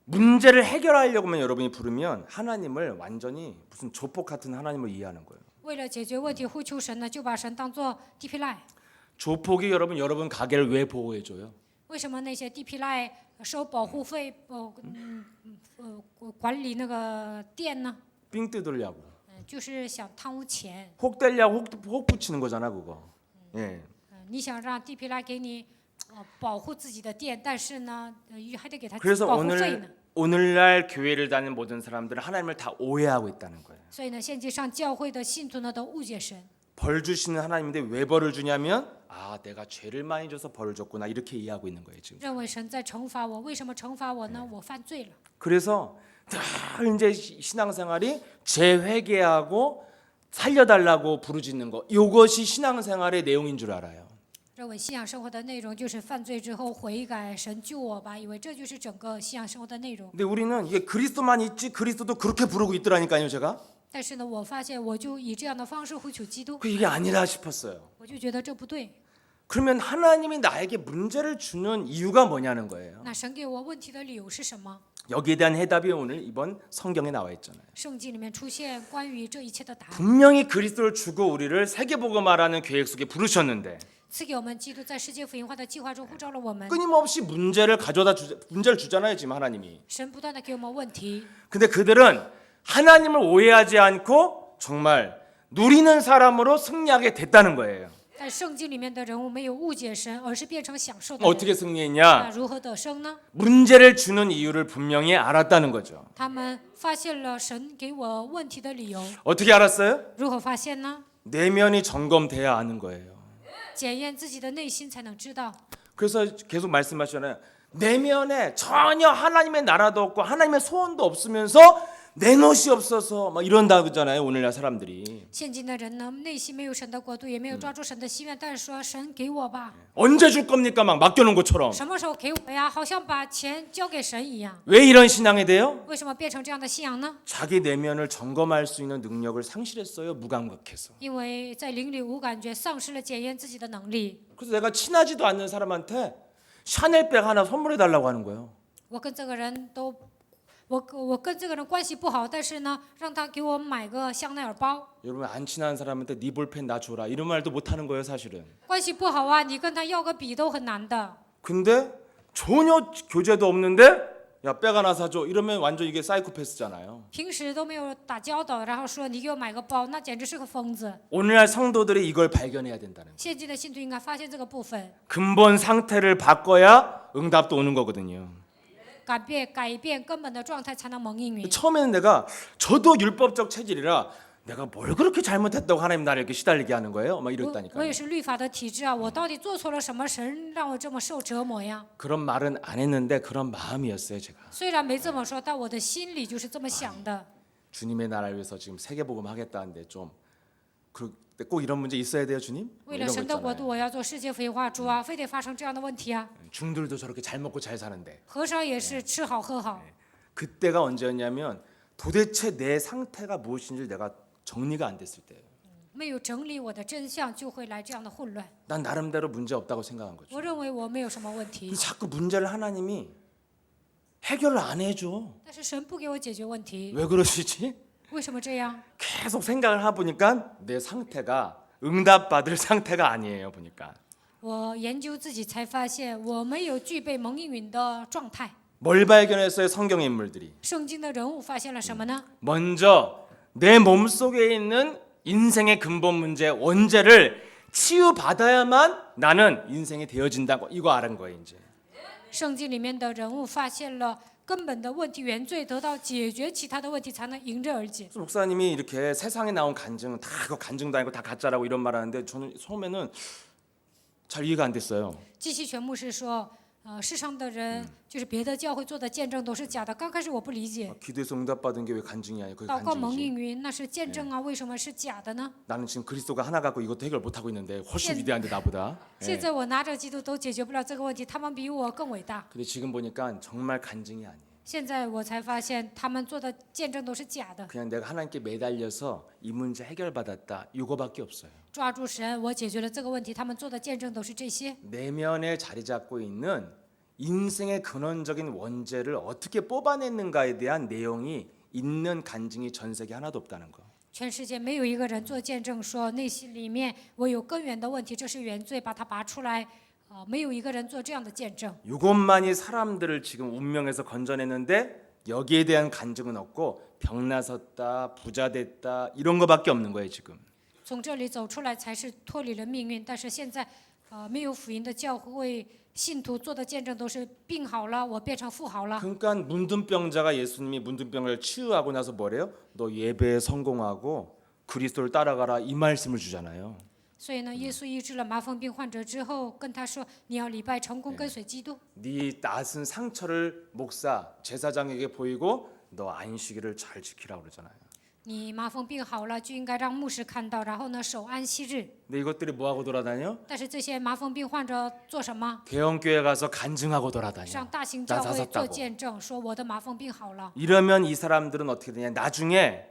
문제를 해결하려고 하면 여러분이 부르면 하나님을 완전히 무슨 조폭 같은 하나님을 이해하는 거예요. 为了解决问题，呼求神呢，就把神当做地皮赖。 조폭이 여러분 가게를 왜 보호해 줘요? 为什么那些地皮赖收保护费，管理那个店呢？ 삥 뜯으려고. 就是想贪污钱。 혹 되려고 혹 붙이는 거잖아 그거. 예. 你想让地皮赖给你保护自己的店，但是呢，还得给他 그래서 保护费呢。 오늘날 교회를 다니는 모든 사람들은 하나님을 다 오해하고 있다는 거예요. 所以呢，现今上教会的信徒呢，都误解神。 벌 주시는 하나님인데 왜 벌을 주냐면 아 내가 죄를 많이 줘서 벌을 줬구나 이렇게 이해하고 있는 거예요 지금. 认为神在惩罚我，为什么惩罚我呢？我犯罪了。 그래서 늘 이제 신앙생활이 재회개하고 살려달라고 부르짖는 거 이것이 신앙생활의 내용인 줄 알아요. 认为信仰生活的内容就是犯罪之后悔改，神救我吧，以为这就是整个信仰生活的内容。 근데 우리는 이게 그리스도만 있지 그리스도도 그렇게 부르고 있더라니까요 제가. 但是呢，我发现我就以这样的方式呼求基督， 그 이게 아니라 싶었어요. 我就觉得这不对。 그러면 하나님이 나에게 문제를 주는 이유가 뭐냐는 거예요. 那神给我问题的理由是什么？ 여기에 대한 해답이 오늘 이번 성경에 나와 있잖아요. 圣经里面出现关于这一切的答案。 분명히 그리스도를 주고 우리를 세계복음화라는 계획 속에 부르셨는데 赐给我们基督在世界福音化的计划中呼召了我们。 끊임없이 문제를 주잖아요 지금 하나님이. 神不断的给我们问题， 근데 그들은 하나님을 오해하지 않고 정말 누리는 사람으로 승리하게 됐다는 거예요. 但圣经里面的人物没有误解神，而是变成享受的人。 어떻게 那 승리했냐? 如何得胜呢？ 문제를 주는 이유를 분명히 알았다는 거죠. 他们发现了神给我问题的理由。 어떻게 알았어요? 如何发现呢？ 내면이 점검돼야 아는 거예요. 检验自己的内心才能知道。 그래서 계속 말씀하시잖아요. 내면에 전혀 하나님의 나라도 없고 하나님의 소원도 없으면서 내 것이 없어서 막 이런다 그러잖아요. 오늘날 사람들이. 现今的人呢，内心没有神的国度，也没有抓住神的心愿，但是说神给我吧， 언제 줄 겁니까? 막 맡겨놓은 것처럼. 什么时候给我呀？好像把钱交给神一样。 왜 이런 신앙이 돼요? 为什么变成这样的信仰呢？ 자기 내면을 점검할 수 있는 능력을 상실했어요. 무감각해서. 因为在灵里无感觉，丧失了检验自己的能力。 그래서 내가 친하지도 않는 사람한테 샤넬백 하나 선물해 달라고 하는 거예요. 我跟这个人都，我跟这个人关系不好，但是呢，让他给我买个香奈儿包。 여러분 안 친한 사람한테 네 볼펜 나 줘라 이런 말도 못 하는 거예요, 사실은. 关系不好啊，你跟他要个笔都很难的。 근데 전혀 교제도 없는데 야, 백 하나 사줘 이러면 완전 이게 사이코패스잖아요. 平时都没有打交道，然后说你给我买个包，那简直是个疯子。 오늘날 성도들이 이걸 발견해야 된다는 거예요. 现今的信徒应该发现这个部分， 근본 상태를 바꿔야 응답도 오는 거거든요. 改变根本的状态，才能蒙应允。 처음에는 내가 저도 율법적 체질이라 내가 뭘 그렇게 잘못했다고 하나님 나를 이렇게 시달리게 하는 거예요? 막 我 이랬다니까요. 也是律法的体质啊，我到底做错了什么？神让我这么受折磨呀？ 그런 말은 안 했는데 그런 마음이었어요, 제가. 虽然没这么说，但我的心里就是这么想的。 주님의 나라를 위해서 지금 세계복음 하겠다는데 좀 꼭 이런 문제 있어야 돼요, 주님? 为 이런 了 거 神的国度， 있잖아요. 我要做世界肥化主啊，非得发生这样的问题啊！ 중들도 저렇게 잘 먹고 잘 사는데 和尚也是吃好喝好， 그때가 언제였냐면 도대체 내 상태가 무엇인지 내가 정리가 안 됐을 때예요. 没有整理我的真相，就会来这样的混乱。 난 나름대로 문제 없다고 생각한 거죠. 我认为我没有什么问题 근데 ， 자꾸 문제를 하나님이 해결을 안 해줘. 但是神不给我解决问题， 왜 그러시지? 为什么这样？ 계속 생각을 하 보니까 내 상태가 응답받을 상태가 아니에요. 보니까 我研究自己才发现，我没有具备蒙应允的状态。 뭘 발견했어요? 성경 인물들이 圣经的人物发现了什么呢？ 먼저 내 몸속에 있는 인생의 근본 문제 원죄를 치유받아야만 나는 인생이 되어진다고 이거 알은 거예요. 이제 圣经里面的人物发现了根本的问题原罪，得到解决，其他的问题才能迎刃而解。 그래서 목사님이 이렇게 세상에 나온 간증은 다 그거 간증도 아니고 다 가짜라고 이런 말하는데 저는 처음에는 잘 이해가 안 됐어요. 季希全牧师说，世上的人就是别的教会做的见证都是假的。刚开始我不理解， 기도에서 응답받은 게 왜 간증이 아니고 그게 祷告蒙 간증이지? 应允那是见证啊，为什么是假的呢？ 나는 지금 그리스도가 하나 갖고 이것도 해결 못 하고 있는데 훨씬 hiện- 위대한데 나보다. 现在我拿着基督都解决不了这个问题，他们比我更伟大。 근데 지금 보니까 정말 간증이 아니에요. 现在我才发现，他们做的见证都是假的。 그냥 내가 하나님께 매달려서 이 문제 해결받았다 이거밖에 없어요. 抓住神，我解决了这个问题，他们做的见证都是这些。 내면에 자리 잡고 있는 인생의 근원적인 원죄를 어떻게 뽑아냈는가에 대한 내용이 있는 간증이 전 세계 하나도 없다는 거. 全世界没有一个人做见证说内心里面我有根源的问题，这是原罪，把它拔出来。没有一个人做这样的见证。 이것만이 사람들을 지금 운명에서 건져냈는데 여기에 대한 간증은 없고 병나섰다 부자 됐다 이런 거밖에 없는 거예요 지금. 从这里走出来才是脱离了命运，但是现在，没有福音的教会信徒做的见证都是病好了，我变成富豪了。 그러니까 문둥병자가 예수님이 문둥병을 치유하고 나서 뭐래요? 너 예배에 성공하고 그리스도를 따라가라 이 말씀을 주잖아요. 所以呢，耶稣医治了麻风病患者之后，跟他说：“你要礼拜成功，跟随基督。 네 낯은 상처를 목사 제사장에게 보이고 너 안식일을 잘 지키라고 그러잖아요. 你麻风病好了，就应该让牧师看到，然后呢，守安息日。 근데 이것들이 뭐 하고 돌아다녀? 但是这些麻风病患者做什么？ 대형교회 가서 간증하고 돌아다녀. 上大型教会 나사섰다고 做见证，说我的麻风病好了。 이러면 이 사람들은 어떻게 되냐? 나중에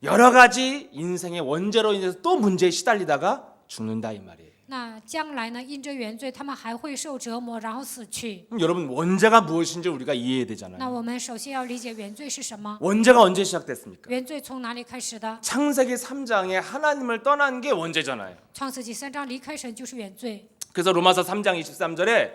여러 가지 인생의 원죄로 인해서 또 문제에 시달리다가 죽는다 이 말이에요. 那将来呢，因着原罪，他们还会受折磨，然后死去。 그럼 여러분 원죄가 무엇인지 우리가 이해해야 那 되잖아요. 我们首先要理解原罪是什么？ 원죄가 언제 시작됐습니까? 原罪从哪里开始的？ 창세기 3장에 하나님을 떠난 게 원죄잖아요. 创世纪3章离开神就是原罪。 그래서 로마서 3장 23절에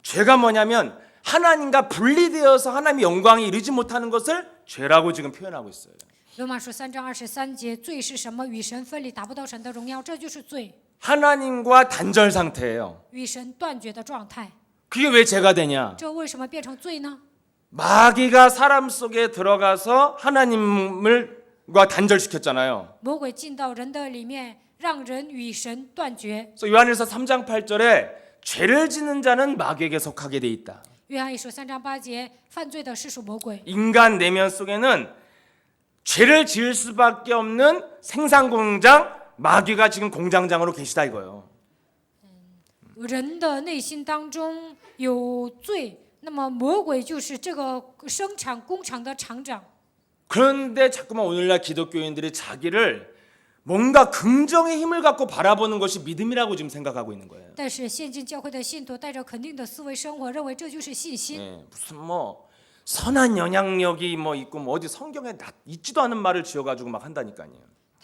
죄가 뭐냐면 하나님과 분리되어서 하나님의 영광에 이르지 못하는 것을 죄라고 지금 표현하고 있어요. 罗马书3章23节，罪是什么？与神分离，达不到神的荣耀，这就是罪， 하나님과 단절 상태예요. 与神断绝的状态。 그게 왜 죄가 되냐? 这为什么变成罪呢？ 마귀가 사람 속에 들어가서 하나님과 단절시켰잖아요. 魔鬼进到人的里面，让人与神断绝。 그래서 요한일서 3장 8절에 죄를 짓는 자는 마귀에게 속하게 돼 있다. 约翰一书3章8节，犯罪的是属魔鬼。 인간 내면 속에는 죄를 지을 수밖에 없는 생산공장 마귀가 지금 공장장으로 계시다 이거예요. 人的内心当中有罪，那么魔鬼就是这个生产工厂的厂长。 그런데 자꾸만 오늘날 기독교인들이 자기를 뭔가 긍정의 힘을 갖고 바라보는 것이 믿음이라고 지금 생각하고 있는 거예요. 但是现今教会的信徒带着肯定的思维生活，认为这就是信心。 예, 무슨 뭐 선한 영향력이 뭐 있고 뭐 어디 성경에 있지도 않은 말을 지어가지고 막 한다니까요.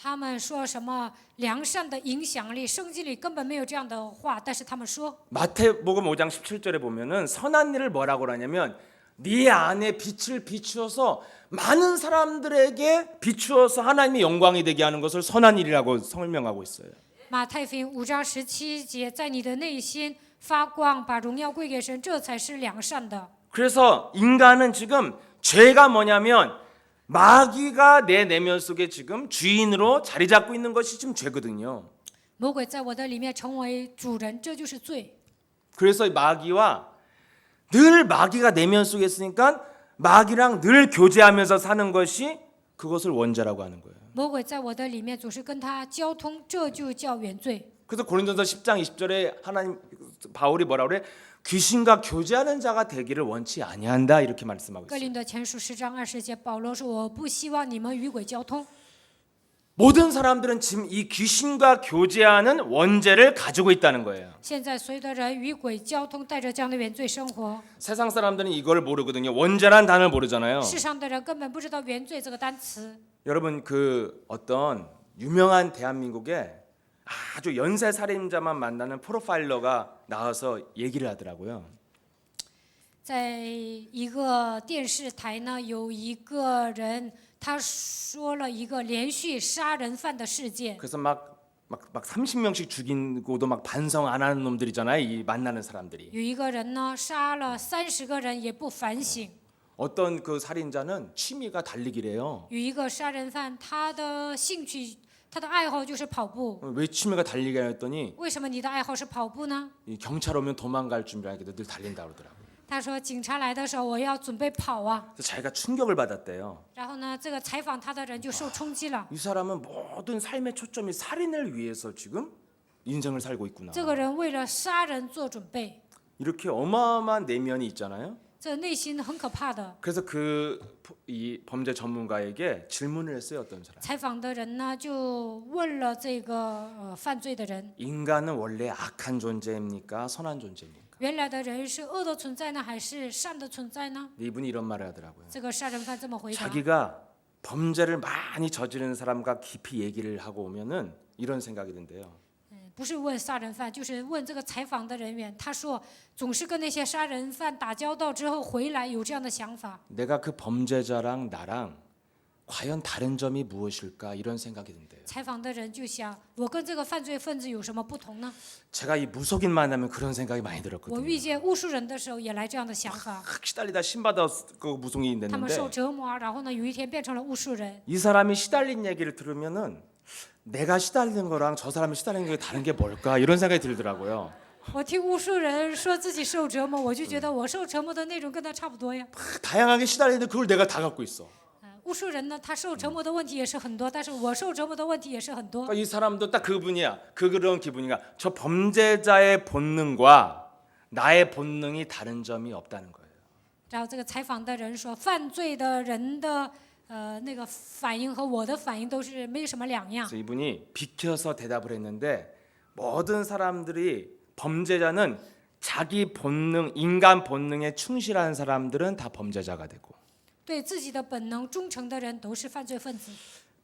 他们说什么良善的影响力，圣经里根本没有这样的话，但是他们说。 마태복음 5장 17절에 보면은 선한 일을 뭐라고 하냐면 네 안에 빛을 비추어서 많은 사람들에게 비추어서 하나님의 영광이 되게 하는 것을 선한 일이라고 설명하고 있어요. 马太福音5章17节，在你的内心发光，把荣耀归给神，这才是良善的。 그래서 인간은 지금 죄가 뭐냐면 마귀가 내 내면 속에 지금 주인으로 자리 잡고 있는 것이 지금 죄거든요. 魔鬼在我的里面成为主人，这就是罪。 그래서 마귀와 늘 마귀가 내면 속에 있으니까 마귀랑 늘 교제하면서 사는 것이 그것을 원죄라고 하는 거예요. 魔鬼在我的里面总是跟他交通，这就叫原罪。 그래서 고린도서 10장 20절에 하나님 바울이 뭐라 그래? 귀신과 교제하는 자가 되기를 원치 아니한다 이렇게 말씀하고 哥 있어요. 林多前书10章20节，保罗说：“我不希望你们与鬼交通。” 모든 사람들은 지금 이 귀신과 교제하는 원죄를 가지고 있다는 거예요. 现在所有的人与鬼交通，带着这样的原罪生活。 세상 사람들은 이걸 모르거든요. 원죄란 단어를 모르잖아요. 世上的人根本不知道原罪这个单词。 여러분 그 어떤 유명한 대한민국에 아주 연쇄 살인자만 만나는 프로파일러가 나와서 얘기를 하더라고요. 在一个电视台呢，有一个人他说了一个连续杀人犯的事件。 그래서 막 30명씩 죽이고도 막 반성 안 하는 놈들이잖아요. 이 만나는 사람들이. 有一个人呢，杀了30个人也不反省。 어떤 그 살인자는 취미가 달리기래요. 有一个杀人犯，他的兴趣，他的爱好就是跑步。 왜 취미가 달리기가 했더니 为什么你的爱好是跑步呢？ 이 경찰 오면 도망갈 준비하니까 늘 달린다 그러더라고요. 他说警察来的时候，我要准备跑啊。 그래서 자기가 충격을 받았대요. 然后呢，这个采访他的人就受冲击了。 이 사람은 모든 삶의 초점이 살인을 위해서 지금 인생을 살고 있구나. 这个人为了杀人做准备， 이렇게 어마어마한 내면이 있잖아요. 这内心很可怕的。 그래서 이 범죄 전문가에게 질문을 했어요. 어떤 사람. 采访的人呢，就问了这个犯罪的人， 인간은 원래 악한 존재입니까? 선한 존재입니까? 原来的人是恶的存在呢，还是善的存在呢？ 이분이 이런 말을 하더라고요. 这个杀人犯这么回答。 자기가 범죄를 많이 저지르는 사람과 깊이 얘기를 하고 오면은 이런 생각이 든대요. 不是问杀人犯，就是问这个采访的人员。他说，总是跟那些杀人犯打交道之后回来，有这样的想法。 내가 그 범죄자랑 나랑 과연 다른 점이 무엇일까 이런 생각이 든대요. 采访的人就想，我跟这个犯罪分子有什么不同呢？ 제가 이 무속인 만나면 그런 생각이 많이 我 들었거든요. 遇见巫术人的时候，也来这样的想法。 확 시달리다 신받아 그 무속인이 他们受 됐는데 折磨啊，然后呢，有一天变成了巫术人。 이 사람이 시달린 얘기를 들으면은 내가 시달리는 거랑 저 사람이 시달리는 게 다른 게 뭘까 이런 생각이 들더라고요. 我听巫术人说自己受折磨，我就觉得我受折磨的内容跟他差不多呀。 다양하게 시달리는데 그걸 내가 다 갖고 있어. 巫术人呢，他受折磨的问题也是很多，但是我受折磨的问题也是很多。 그러니까 이 사람도 딱 그분이야. 그런 기분이야. 저 범죄자의 본능과 나의 본능이 다른 점이 없다는 거예요. 然后这个采访的人说，犯罪的人的那个反应和我的反应都是没有什么两样。 그래서 이분이 비켜서 대답을 했는데 모든 사람들이 범죄자는 자기 본능, 인간 본능에 충실한 사람들은 다 범죄자가 되고 对自己的本能忠诚的人都是犯罪分子，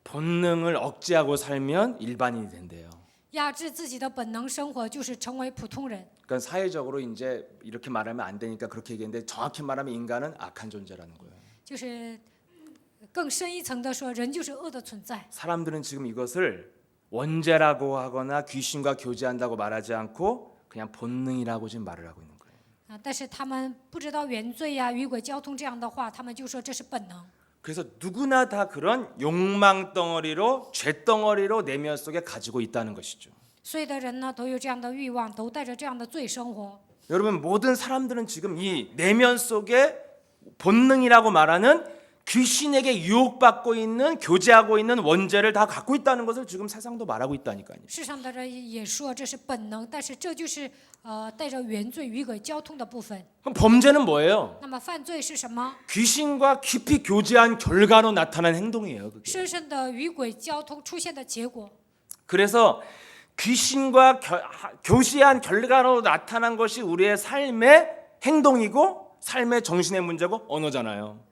본능을 억제하고 살면 일반인이 된대요. 压制自己的本能生活就是成为普通人。 그러니까 사회적으로 이제 이렇게 말하면 안 되니까 그렇게 얘기했는데 정확히 말하면 인간은 악한 존재라는 거예요. 就是更深一层的说，人就是恶的存在。 사람들은 지금 이것을 원죄라고 하거나 귀신과 교제한다고 말하지 않고 그냥 본능이라고 지금 말을 하고 있는 거예요. 但是他们不知道原罪呀、与鬼交通这样的话，他们就说这是本能。 그래서 누구나 다 그런 욕망 덩어리로 죄 덩어리로 내면 속에 가지고 있다는 것이죠. 所有的人呢都有这样的欲望，都带着这样的罪生活。 여러분 모든 사람들은 지금 이 내면 속에 본능이라고 말하는 귀신에게 유혹받고 있는 교제하고 있는 원죄를 다 갖고 있다는 것을 지금 세상도 말하고 있다니까요. 世上的人也说这是本能，但是这就是带着原罪与鬼交通的部分。 그럼 범죄는 뭐예요? 那么犯罪是什么？ 귀신과 깊이 교제한 결과로 나타난 행동이에요. 그게. 深深的与鬼交通出现的结果。 그래서 귀신과 교제한 결과로 나타난 것이 우리의 삶의 행동이고 삶의 정신의 문제고 언어잖아요.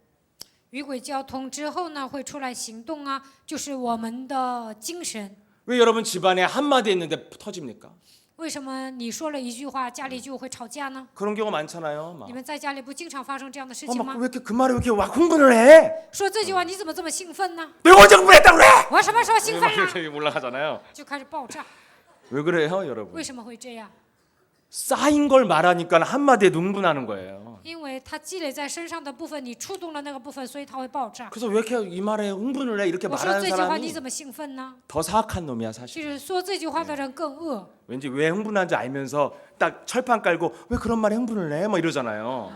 与鬼交通之后呢，会出来行动啊，就是我们的精神。 왜 여러분 집안에 한마디 했는데 터집니까? 为什么你说了一句话，家里就会吵架呢？ 그런 경우 많잖아요. 막. 你们在家里不经常发生这样的事情 막 吗？ 왜 이렇게 그 말에 왜 이렇게 막 흥분을 해? 说这句话你怎么这么兴奋呢？ 내가 언제 흥분했다고 그래? 我什么时候兴奋了？ 이렇게 올라가잖아요. 就开始爆炸。 왜 그래요, 여러분? 为什么会这样？ 쌓인 걸 말하니까 한마디에 흥분하는 거예요. 因为它积累在身上的部分，你触动了那个部分，所以它会爆炸。 그래서 왜 이렇게 이 말에 흥분을 해? 이렇게 我说 말하는 这句话你 사람이 怎么兴奋呢？ 더 사악한 놈이야, 其 사실. 实说这句话的人更恶， 왠지 왜 흥분한지 알면서 딱 철판 깔고 왜 그런 말에 흥분을 해? 뭐 이러잖아요.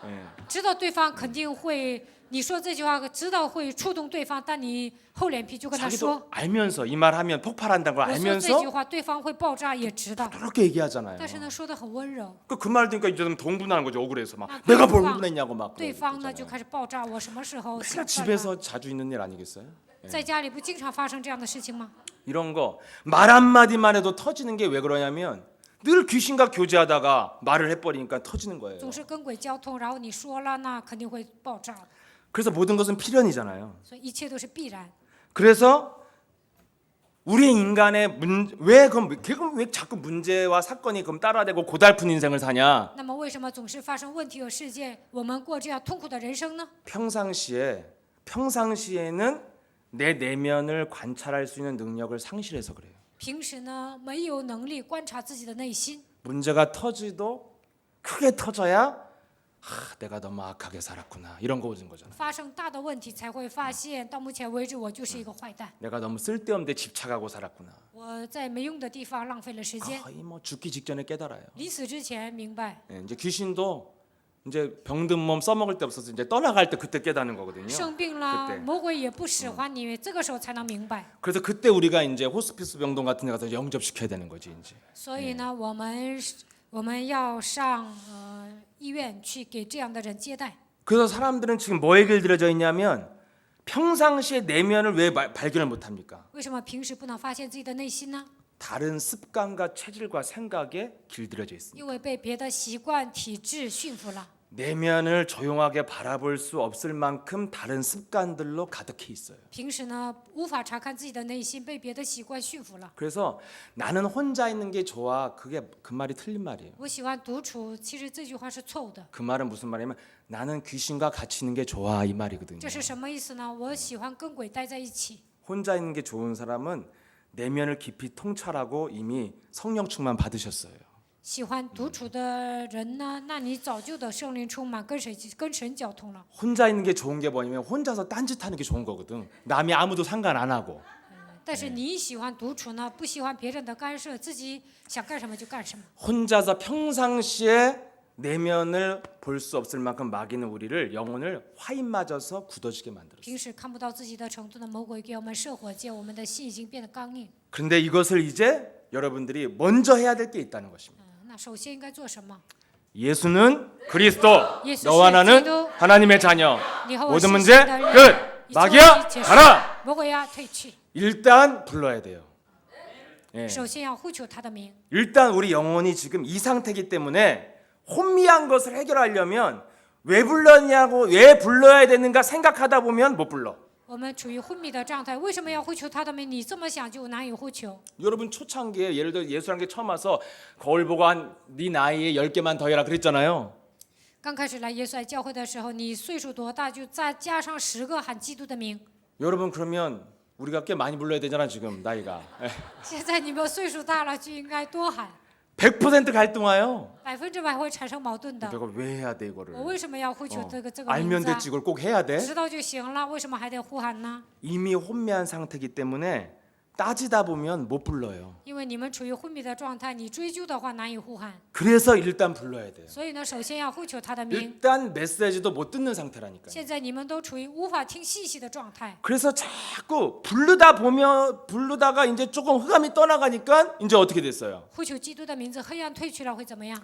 예. 知道对方肯定会，你说这句话知道会触动对方，但你厚脸皮就跟他 자기도 说， 알면서 이 말 하면 폭발한다는 걸 我说这句 알면서 话对方会爆炸也知道， 그렇게 얘기하잖아요. 但是呢说的很温柔， 그 말 들으니까 이제 더 흥분하는 거죠. 억울해서 막 아, 내가 뭘 그러니까 흥분했냐고 막. 对方呢就 그러잖아요. 开始爆炸，我什么时候 그러니까 兴奋了？ 집에서 자주 있는 일 아니겠어요? 在家里不经常发生这样的事情吗？ 이런 거 말 한마디만 해도 터지는 게 왜 그러냐면 늘 귀신과 교제하다가 말을 해버리니까 터지는 거예요. 总是跟鬼交通，然后你说了，那肯定会爆炸的， 그래서 모든 것은 필연이잖아요. 所以一切都是必然。 그래서 우리 인간의 왜 자꾸 문제와 사건이 그럼 따라대고 고달픈 인생을 사냐? 那么为什么总是发生问题和事件，我们过这样痛苦的人生呢？ 평상시에는 내 내면을 관찰할 수 있는 능력을 상실해서 그래요. 平时呢没有能力观察自己的内心， 문제가 터지도 크게 터져야 내가 너무 악하게 살았구나 이런 거 오는 거잖아요. 发生大的问题才会发现，到目前为止我就是一个坏蛋， 내가 너무 쓸데없는 데 집착하고 살았구나. 我在没用的地方浪费了时间。 거의 뭐 죽기 직전에 깨달아요. 临死之前明白， 예, 이제 귀신도 이제 병든 몸 써먹을 때 없어서 이제 떠나갈 때 그때 깨닫는 거거든요. 生病了， 그때 魔鬼也不使唤你，这个时候才能明白。 그래서 그때 우리가 이제 호스피스 병동 같은 데 가서 영접시켜야 되는 거지 이제. 所以呢，我们要上医院去给这样的人接待。 그래서 사람들은 지금 뭐에 길들여져 있냐면 평상시에 내면을 왜 발견을 못합니까? 为什么平时不能发现自己的内心呢？ 다른 습관과 체질과 생각에 길들여져 있습니다. 因为被别的习惯、体质驯服了。 내면을 조용하게 바라볼 수 없을 만큼 다른 습관들로 가득해 있어요. 平时呢，无法查看自己的内心，被别的习惯驯服了。 그래서 나는 혼자 있는 게 좋아. 그게 그 말이 틀린 말이에요. 我喜欢独处，其实这句话是错误的。 그 말은 무슨 말이냐면 나는 귀신과 같이 있는 게 좋아 이 말이거든요. 这是什么意思呢？我喜欢跟鬼待在一起。 혼자 있는 게 좋은 사람은 내면을 깊이 통찰하고 이미 성령 충만 받으셨어요. 喜欢独处的人呢，那你早就的圣灵充满，跟神交通了。 혼자 있는 게 좋은 게 뭐냐면 혼자서 딴짓하는 게 좋은 거거든. 남이 아무도 상관 안 하고. 但是你喜欢独处呢，不喜欢别人的干涉，自己想干什么就干什么。 혼자서 평상시에 내면을 볼 수 없을 만큼 마귀는 우리를 영혼을 화인 맞아서 굳어지게 만들었어요. 平时看不到自己的程度的魔鬼给我们射火箭，我们的心已经变得刚硬。 그런데 이것을 이제 여러분들이 먼저 해야 될 게 있다는 것입니다. 那首先应该做什么？ 예수는 그리스도, 예수 너와 나는 기도, 하나님의 자녀. 你和我 모든 是 문제 神的人 끝. 一切问 마귀야 题结束 가라. 魔鬼呀退去。 일단 불러야 돼요. 예. 首先要呼求他的名。 일단 우리 영혼이 지금 이 상태이기 때문에 혼미한 것을 해결하려면 왜 불렀냐고 왜 불러야 되는가 생각하다 보면 못 불러. 我们处于昏迷的状态，为什么要呼求他的名？你这么想就难以呼求。 여러분 초창기에 예를 들어 예수란 게 처음 와서 거울 보고 한 네 나이에 10개만 더 해라 그랬잖아요. 刚开始来耶稣来教会的时候，你岁数多大，就再加上10个喊基督的名。 여러분 그러면 우리가 꽤 많이 불러야 되잖아 지금 나이가. 现在你们岁数大了，就应该多喊， 100% 갈등와요. 100%会产生矛盾的。 내가 왜 해야 돼 이거를? 我为什么要呼求这个名 알면 字啊？ 됐지 이걸 꼭 해야 돼? 知道就行了，为什么还得呼喊呢？ 이미 혼미한 상태이기 때문에 따지다 보면 못 불러요. 因为你们处于昏迷的状态，你追究的话难以呼喊。 그래서 일단 불러야 돼요. 所以呢，首先要呼求他的名。 일단 메시지도 못 듣는 상태라니까요. 现在你们都处于无法听信息的状态， 그래서 자꾸 부르다가 이제 조금 흑암이 떠나가니까 이제 어떻게 됐어요? 呼求基督的名字，黑暗退去了会怎么样？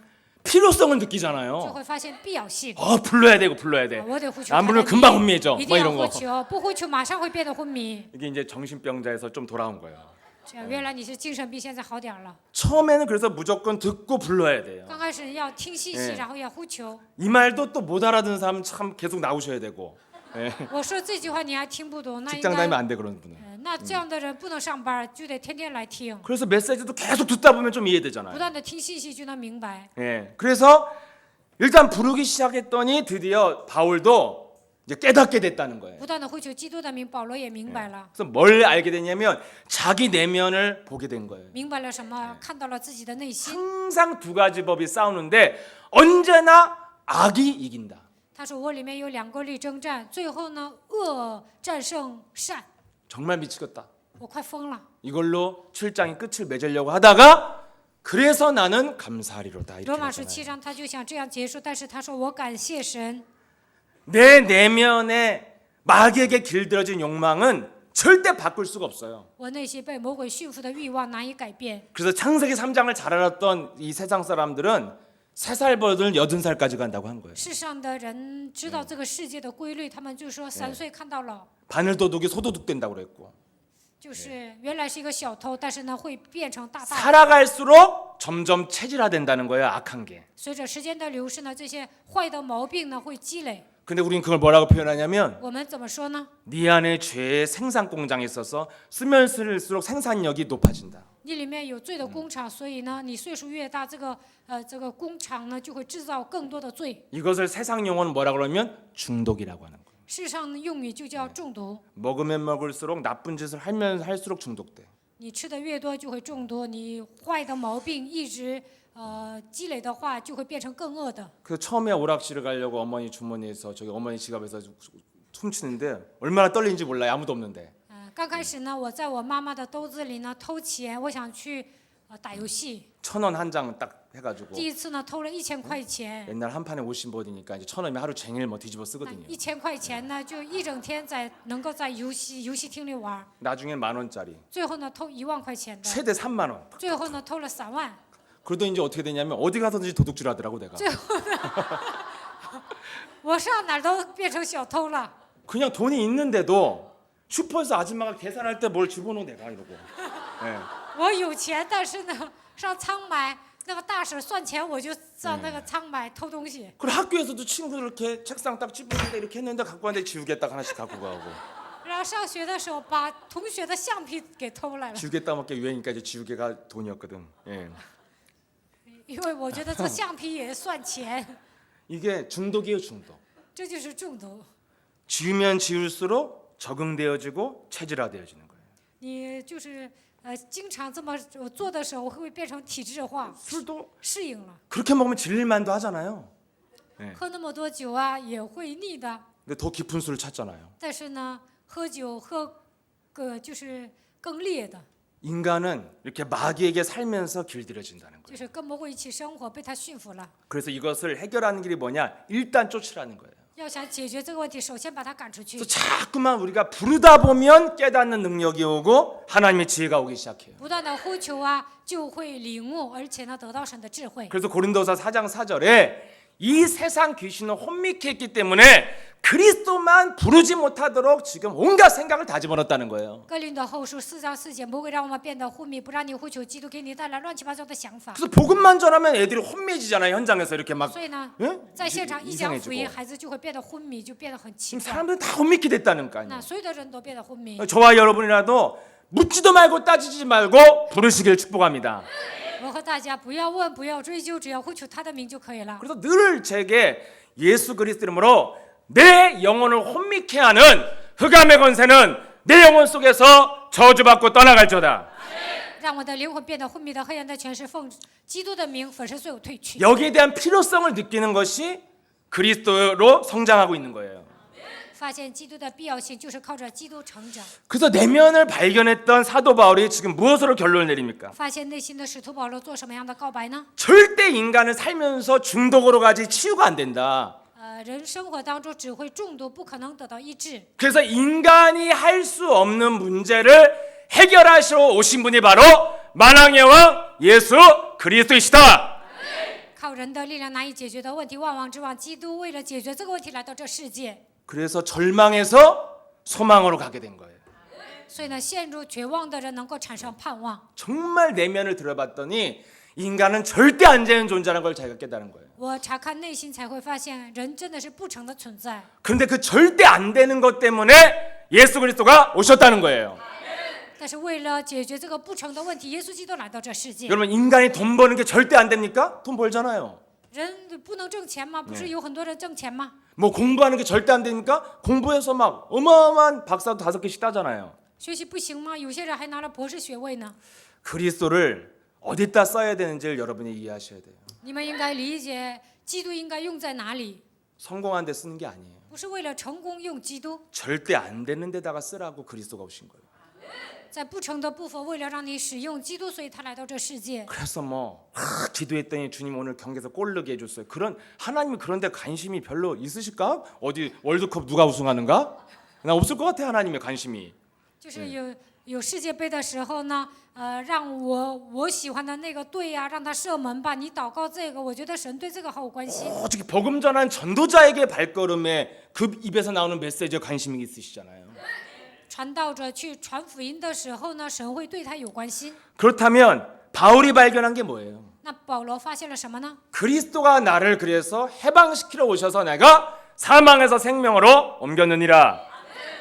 필요성을 就 느끼잖아요. 会发现必要性。 불러야 되고 불러야 돼. 我得呼求 안 他的 부르면 名， 금방 혼미해져. 一 뭐 定要 이런 呼 거. 求，不呼求马上会变得昏迷。 이게 이제 정신병자에서 좀 돌아온 거예요. 这样原来你是精神病，现在好点了。 처음에는 그래서 무조건 듣고 불러야 돼요. 刚开始要听信息，然后要呼求。 이 말도 또 못 알아듣는 사람 참 계속 나오셔야 되고. 我说这句话你还听不懂，那应 직장 该 다니면 안 돼 그런 분은. 那这样的人不能上班，就得天天来听， 그래서 메시지도 계속 듣다 보면 좀 不 이해되잖아요. 断的听信息就能明白。 그래서 일단 부르기 시작했더니 드디어 바울도 이제 깨닫게 됐다는 거예요. 不断的呼求基督的名，保罗也明白了， 그래서 뭘 알게 됐냐면 자기 내면을 보게 된 거예요. 明白了什么？看到了自己的内心。 항상 두 가지 법이 싸우는데 언제나 악이 이긴다. 他说我里面有2个力争战，最后呢，恶战胜善。 정말 미치겠다. 我快疯了。 이걸로 7장이 끝을 맺으려고 하다가 그래서 나는 감사하리로다. 이렇게 罗马书7 하잖아요. 章他就想这样结束，但是他说我感谢神， 내 내면에 마귀에게 길들여진 욕망은 절대 바꿀 수가 없어요. 我内心被魔鬼驯服的欲望难以改变。 그래서 창세기 3장을 잘 알았던 이 세상 사람들은 3살 버들 80살까지 간다고 한 거예요. 世上的人知道这个世界的规律，他们就说3岁看到老， 바늘도둑이 소도둑 된다고 그랬고 就是原来是一个小偷，但是呢会变成大盗。 살아갈수록 점점 체질화된다는 거예요. 악한 게. 随着时间的流逝呢，这些坏的毛病呢会积累。 근데 우리는 그걸 뭐라고 표현하냐면 我们怎么说呢？ 네 안에 죄의 생산 공장이 있어서 쓰면 쓸수록 생산력이 높아진다. 你里面有罪的工厂，所以呢，你岁数越大，这个工厂呢就会制造更多的罪。 이것을 세상 용어는 뭐라고 그러면 중독이라고 하는 거예요. 世上的用语就叫中毒。 먹으면 먹을수록 나쁜 짓을 하면 할수록 중독돼. 你吃的越多就会中毒，你坏的毛病一直积累的话，就会变成更恶的。 그래서 처음에 오락실을 가려고 어머니 주머니에서 저기 어머니 지갑에서 훔치는데 얼마나 떨리는지 몰라요. 아무도 없는데. 刚开始呢，我在我妈妈的兜子里呢偷钱，我想去打游戏。 1,000원 한 장 딱 해가지고 第一次呢偷了1000块钱， 옛날 한 판에 50원이니까 이제 1,000원이면 하루 종일 뭐 뒤집어 那 쓰거든요. 1000块钱呢就一整天能够在游戏厅里玩。 나중엔 10,000원짜리, 最后呢偷1万块钱的， 최대 3만 원. 最后呢偷了3万。 그러더니 이제 어떻게 되냐면 어디 가서든지 도둑질 하더라고 내가. 我上哪儿都变成小偷了。 그냥 돈이 있는데도 슈퍼에서 아줌마가 계산할 때 뭘 집어넣어 내가 이러고. 예. 我有钱，但是呢上仓买，那个大婶算钱，我就上那个仓买偷东西。 그리고 학교에서도 친구들 이렇게 책상 딱 찝는데 이렇게 했는데 갖고 왔는데 지우개딱 하나씩 갖고 가고. 然后上学的时候把同学的橡皮给偷来了， 지우개 따먹게 유행이니까 이제 지우개가 돈이었거든. 예. 因为我觉得这橡皮也算钱， 이게 중독이에요 중독. 这就是中毒。 지우면 지울수록 적응되어지고 체질화되어지는 거예요. 你就是经常这么做的时候，会变成体制化， 술도 适应了。 그렇게 먹으면 질릴만도 하잖아요. 喝那么多酒啊，也会腻的。 근데 더 깊은 술을 찾잖아요. 但是呢，喝酒喝个就是更烈的， 인간은 이렇게 마귀에게 살면서 길들여진다는 거예요. 就是跟魔鬼一起生活，被他驯服了。 그래서 이것을 해결하는 길이 뭐냐? 일단 쫓으라는 거예요. 要想解决这个问题，首先把他赶出去 그래서 。 자꾸만 우리가 부르다 보면 깨닫는 능력이 오고 하나님의 지혜가 오기 시작해요. 不断的呼求啊，就会领悟，而且呢，得到神的智慧。 그래서 고린도서 4장 4절에 이 세상 귀신은 혼미케 했기 때문에 그리스도만 부르지 못하도록 지금 온갖 생각을 다 집어넣었다는 거예요. 哥林多后书4章4节，魔鬼让我们变得昏迷，不让你呼求基督，给你带来乱七八糟的想法。 그래서 복음만 전하면 애들이 혼미해지잖아요. 현장에서 이렇게 막 所以呢， 예? 在现场一讲福音， 이상해지고. 孩子就会变得昏迷，就变得很奇 지금 怪。 사람들이 다 혼미케 됐다는 거 那 아니에요. 所有的人都变得昏迷。 저와 여러분이라도 묻지도 말고 따지지 말고 부르시길 축복합니다. 我和大家不要问，不要追究，只要呼求他的名就可以了。 그래서 늘 제게 예수 그리스도 이름으로 내 영혼을 혼미케 하는 흑암의 권세는 내 영혼 속에서 저주받고 떠나갈지어다. 让我的灵魂变得昏迷的黑暗的权势奉基督的名粉身碎我退去。 여기에 대한 필요성을 느끼는 것이 그리스도로 성장하고 있는 거예요. 发现基督的必要性就是靠着基督成长。 그래서 내면을 발견했던 사도 바울이 지금 무엇으로 결론을 내립니까? 发现内心的使徒保罗做什么样的告白呢？ 절대 인간은 살면서 중독으로 가지 치유가 안 된다. 人生活当中只会中毒，不可能得到医治。 그래서 인간이 할 수 없는 문제를 해결하시러 오신 분이 바로 만왕의 왕 예수 그리스도이시다. 靠人的力量难以解决的问题，万王之王基督为了解决这个问题来到这世界。 그래서 절망에서 소망으로 가게 된 거예요. 所以呢，陷入绝望的人能够产生盼望。 정말 내면을 들어봤더니 인간은 절대 안 되는 존재라는 걸 자기가 깨달은 거예요. 我查看内心才会发现，人真的是不成的存在。 그런데 그 절대 안 되는 것 때문에 예수 그리스도가 오셨다는 거예요. 但是为了解决这个不成的问题，耶稣基督来到这世界。 여러분 인간이 돈 버는 게 절대 안 됩니까? 돈 벌잖아요. 人不能挣钱吗？不是有很多人挣钱吗？ 뭐 공부하는 게 절대 안 됩니까? 공부해서 막 어마어마한 박사도 5개씩 따잖아요. 学习不行吗？有些人还拿了博士学位呢。 그리스도를 어디다 써야 되는지를 여러분이 이해하셔야 돼요. 你们应该理解，基督应该用在哪里？ 성공한 데 쓰는 게 아니에요. 不是为了成功用基督， 절대 안 되는 데다가 쓰라고 그리스도가 오신 거예요. 在不成的部分，为了让你使用基督，所以他来到这世界。 그래서 뭐 기도했더니 주님 오늘 경기에서 골 넣게 해줬어요. 그런 하나님이 그런 데 관심이 별로 있으실까? 어디 월드컵 누가 우승하는가? 나 없을 것 같아 하나님의 관심이. 就是有世界杯的时候呢，让我喜欢的那个队呀、让他射门吧。你祷告这个，我觉得神对这个好有关心。 오직 복음 전한 전도자에게 발걸음에 그 입에서 나오는 메시지에 관심이 있으시잖아요. 传道者去传福音的时候呢，神会对他有关心。 그렇다면 바울이 발견한 게 뭐예요? 那保罗发现了什么呢？ 그리스도가 나를 그래서 해방시키러 오셔서 내가 사망에서 생명으로 옮겼느니라.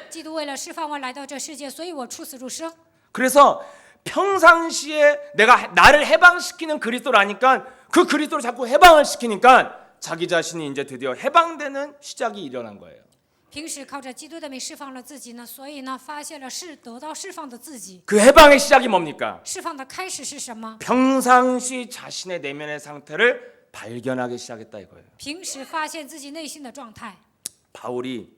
基督为了释放我来到这世界，所以我出死入生。 그래서 평상시에 내가 나를 해방시키는 그리스도라니까 그 그리스도를 자꾸 해방을 시키니까 자기 자신이 이제 드디어 해방되는 시작이 일어난 거예요. 平时靠着基督的名释放了自己呢，所以呢，发现了得到释放的自己。 그 해방의 시작이 뭡니까? 释放的开始是什么？ 평상시 자신의 내면의 상태를 발견하기 시작했다 이거예요. 平时发现自己内心的状态。 바울이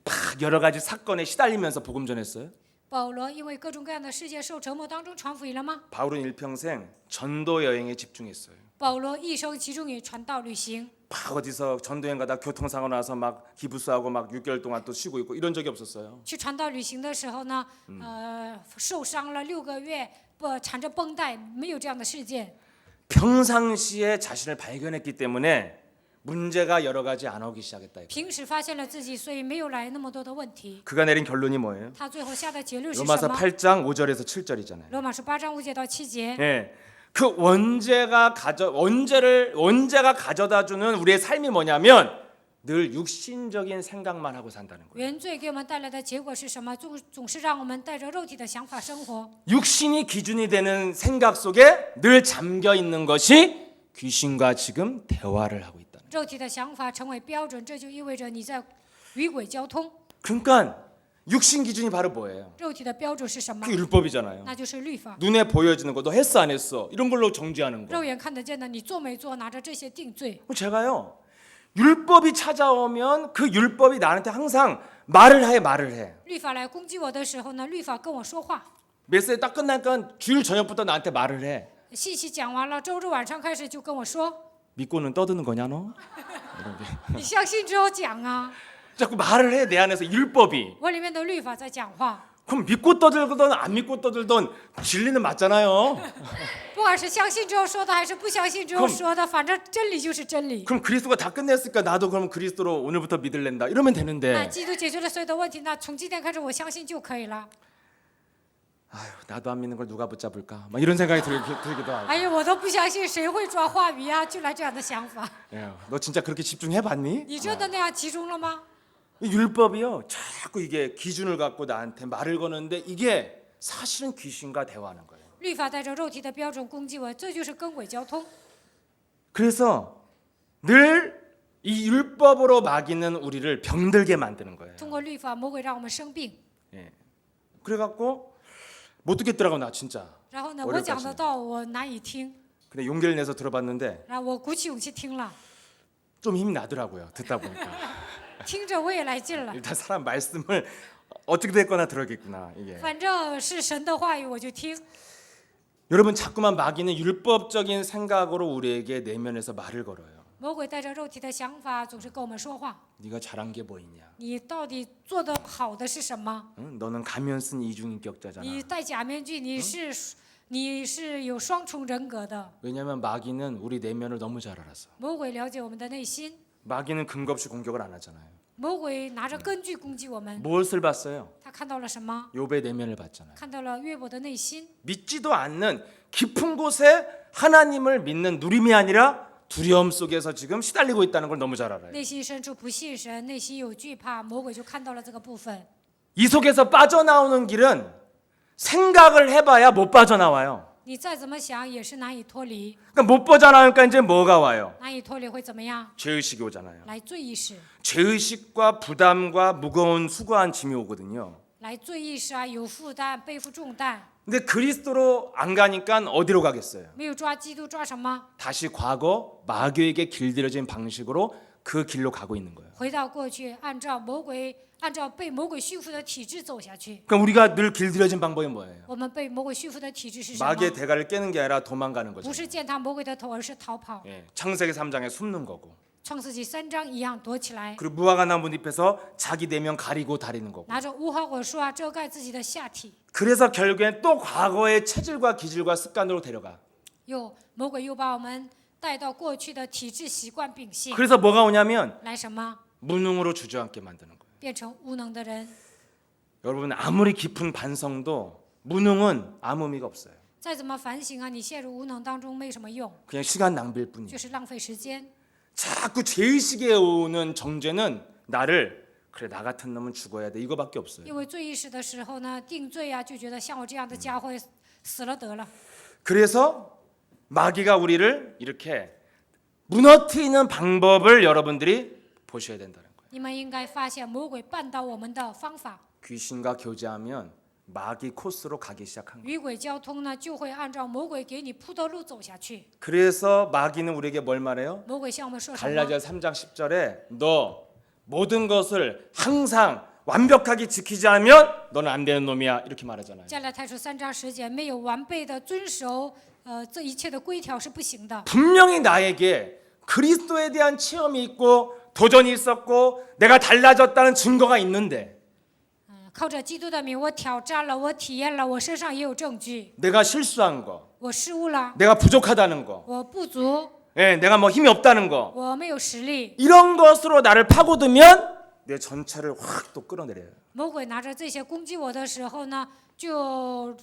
막 여러 가지 사건에 시달리면서 복음 전했어요. 保罗因为各种各样的世界受折磨当中传福音了吗？ 바울은 일평생 전도 여행에 집중했어요. 保罗一生集中于传道旅行， 막 어디서 전도여행 가다 교통사고 나서 막 기부스하고 막 6개월 동안 또 쉬고 있고 이런 적이 없었어요. 去传道旅行的时候呢，受伤了6个月，缠着绷带，没有这样的事件。 평상시에 자신을 발견했기 때문에 문제가 여러 가지 안 오기 시작했다. 平时发现了自己，所以没有来那么多的问题。 그가 내린 결론이 뭐예요? 他最后下的结论是什 로마서 么？ 8장 5절에서 7절이잖아요. 罗马书8章5节到7节。 예. 그 원죄가 가져다 주는 우리의 삶이 뭐냐면 늘 육신적인 생각만 하고 산다는 거예요. 原罪给我们带来的结果是什么？总是让我们带着肉体的想法生活。 육신이 기준이 되는 생각 속에 늘 잠겨 있는 것이 귀신과 지금 대화를 하고 있다는 거예요. 肉体的想法成为标准，这就意味着你在与鬼交通。 그러니까 육신 기준이 바로 뭐예요? 肉体的标准是什么 그 ？ 율법이잖아요. 那就是律法。 눈에 보여지는 거 너 했어 안 했어 이런 걸로 정지하는 거. 肉眼看得见的，你做没做，拿着这些定罪。 제가요 율법이 찾아오면 그 율법이 나한테 항상 말을 해. 律法来攻击我的时候呢，律法跟我说话。 메시지 딱 끝나니까 주일 저녁부터 나한테 말을 해. 信息讲完了，周日晚上开始就跟我说， 믿고는 떠드는 거냐 너? 你相信之后讲啊。 자꾸 말을 해 내 안에서 율법이. 我里面的律法在讲话。 그럼 믿고 떠들든 안 믿고 떠들든 진리는 맞잖아요. 不管是相信之后说的，还是不相信之后说的，反正真理就是真理。 그럼 그리스도가 다 끝냈으니까 나도 그럼 그리스도로 오늘부터 믿을랜다 이러면 那 되는데 基督解决了所有的问题，那从今天开始我相信就可以了。 아휴 나도 안 믿는 걸 누가 붙잡을까 막 이런 생각이 들기도 하고. 哎呀，我都不相信谁会抓话语啊，就来这样的想法。 야, 너 진짜 그렇게 집중해봤니? 你真的那样集中了吗？ 이 율법이요 자꾸 이게 기준을 갖고 나한테 말을 거는데 이게 사실은 귀신과 대화하는 거예요. 律法带着肉体的标准攻击我，这就是跟伪交通。 그래서 늘 이 율법으로 마귀는 우리를 병들게 만드는 거예요. 通过律法，魔鬼让我们生病。 예. 그래갖고 못 듣겠더라고 나 진짜. 然后呢， 어려울 我讲 것 的 같습니다. 道我难以听， 근데 용기를 내서 들어봤는데 然后我鼓起勇气听了， 좀 힘이 나더라고요. 듣다 보니까. 听着我也来劲了。 일단 사람 말씀을 어떻게 됐거나 들어야겠구나 이게. 反正是神的话语，我就听。 여러분 자꾸만 마귀는 율법적인 생각으로 우리에게 내면에서 말을 걸어요. 魔鬼带着肉体的想法，总是跟我们说话。 네가 잘한 게 뭐 있냐? 你到底做的好的是什么？ 응? 너는 가면 쓴 이중인격자잖아. 你戴假面具，你是有双重人格的。 왜냐하면 마귀는 우리 내면을 너무 잘 알아서. 魔鬼了解我们的内心， 마귀는 근거 없이 공격을 안 하잖아요. 魔鬼拿着根据攻击我们。 무엇을 봤어요? 他看到了什么？ 욥의 내면을 봤잖아요. 看到了约伯的内心， 믿지도 않는 깊은 곳에 하나님을 믿는 누림이 아니라 두려움 속에서 지금 시달리고 있다는 걸 너무 잘 알아요. 内心深处不信神，内心有惧怕，魔鬼就看到了这个部分。 이 속에서 빠져나오는 길은 생각을 해봐야 못 빠져나와요. 你再怎么想也是难以脱离， 그러니까 못 빠져나오니까 이제 뭐가 와요? 难以脱离会怎么样？ 죄의식이 오잖아요. 来罪意识， 죄의식과 부담과 무거운 수고한 짐이 오거든요. 来罪意识啊，有负担，背负重担， 근데 그리스도로 안 가니까 어디로 가겠어요? 没有抓基督抓什么？ 다시 과거 마귀에게 길들여진 방식으로 그 길로 가고 있는 거예요. 回到过去，按照被魔鬼驯服的体制走下去。 그러니까 우리가 늘 길들여진 방법이 뭐예요? 我们被魔鬼驯服的体制是什么？ 마귀의 대가를 깨는 게 아니라 도망가는 不 거죠. 是践踏魔鬼的头，而是逃跑。 예, 창세기 3장에 숨는 거고. 创世纪3章一样躲起来， 그리고 무화과 나무 잎에서 자기 내면 가리고 다리는 거고. 拿着无花果树啊遮盖自己的下体。 그래서 결국엔 또 과거의 체질과 기질과 습관으로 데려가. 魔鬼又把我们带到过去的体制、习惯、秉性， 그래서 뭐가 오냐면 来什么？ 무능으로 주저앉게 만드는 거예요. 变成无能的人。 여러분 아무리 깊은 반성도 무능은 아무 의미가 없어요. 再怎么反省啊，你陷入无能当中没什么用， 그냥 시간 낭비일 뿐이에요. 就是浪费时间。 자꾸 죄의식에 오는 정죄는 나를 그래 나 같은 놈은 죽어야 돼 이거밖에 없어요. 因为罪意识的时候呢，定罪啊，就觉得像我这样的家伙死了得了。 그래서 마귀가 우리를 이렇게 무너뜨리는 방법을 여러분들이 보셔야 된다는 거예요. 你们应该发现魔鬼绊倒我们的方法。 귀신과 교제하면 마귀 코스로 가기 시작한 거예요. 与鬼交通呢，就会按照魔鬼给你铺的路走下去。 그래서 마귀는 우리에게 뭘 말해요? 魔鬼向我们说什么？ 갈라디아 3장 10절에 너 모든 것을 항상 완벽하게 지키지 않으면 너는 안 되는 놈이야 이렇게 말하잖아요. 加拉太书3章10节，没有完备的遵守这一切的规条是不行的。 분명히 나에게 그리스도에 대한 체험이 있고 도전이 있었고 내가 달라졌다는 증거가 있는데 靠着基督的名，我挑战了，我体验了，我身上也有证据， 내가 실수한 거, 我失误了， 내가 부족하다는 거, 我不足， 예, 내가 뭐 힘이 없다는 거 我没有实力。 이런 것으로 나를 파고들면 내 전차를 확 또 끌어내려요. 魔鬼拿着这些攻击我的时候呢，就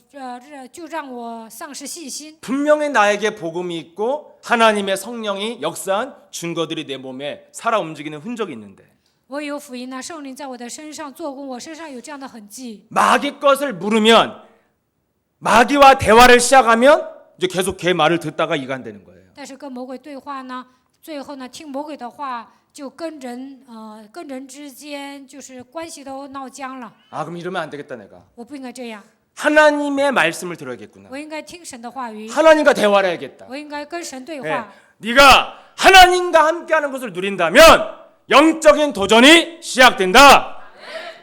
让我丧失信心。 분명히 나에게 복음이 있고 하나님의 성령이 역사한 증거들이 내 몸에 살아 움직이는 흔적이 있는데 我有福音呢，圣灵在我的身上做工，我身上有这样的痕迹。 마귀 것을 물으면 마귀와 대화를 시작하면 이제 계속 걔 말을 듣다가 이간되는 거예요. 但是跟魔鬼对话呢，最后呢，听魔鬼的话，就跟人之间就是关系都闹僵了。 아 그럼 이러면 안 되겠다 내가. 我不应该这样， 하나님의 말씀을 들어야겠구나. 我应该听神的话语， 하나님과 대화를 해야겠다. 我应该跟神对 예, 话。 네가 하나님과 함께하는 것을 누린다면 영적인 도전이 시작된다.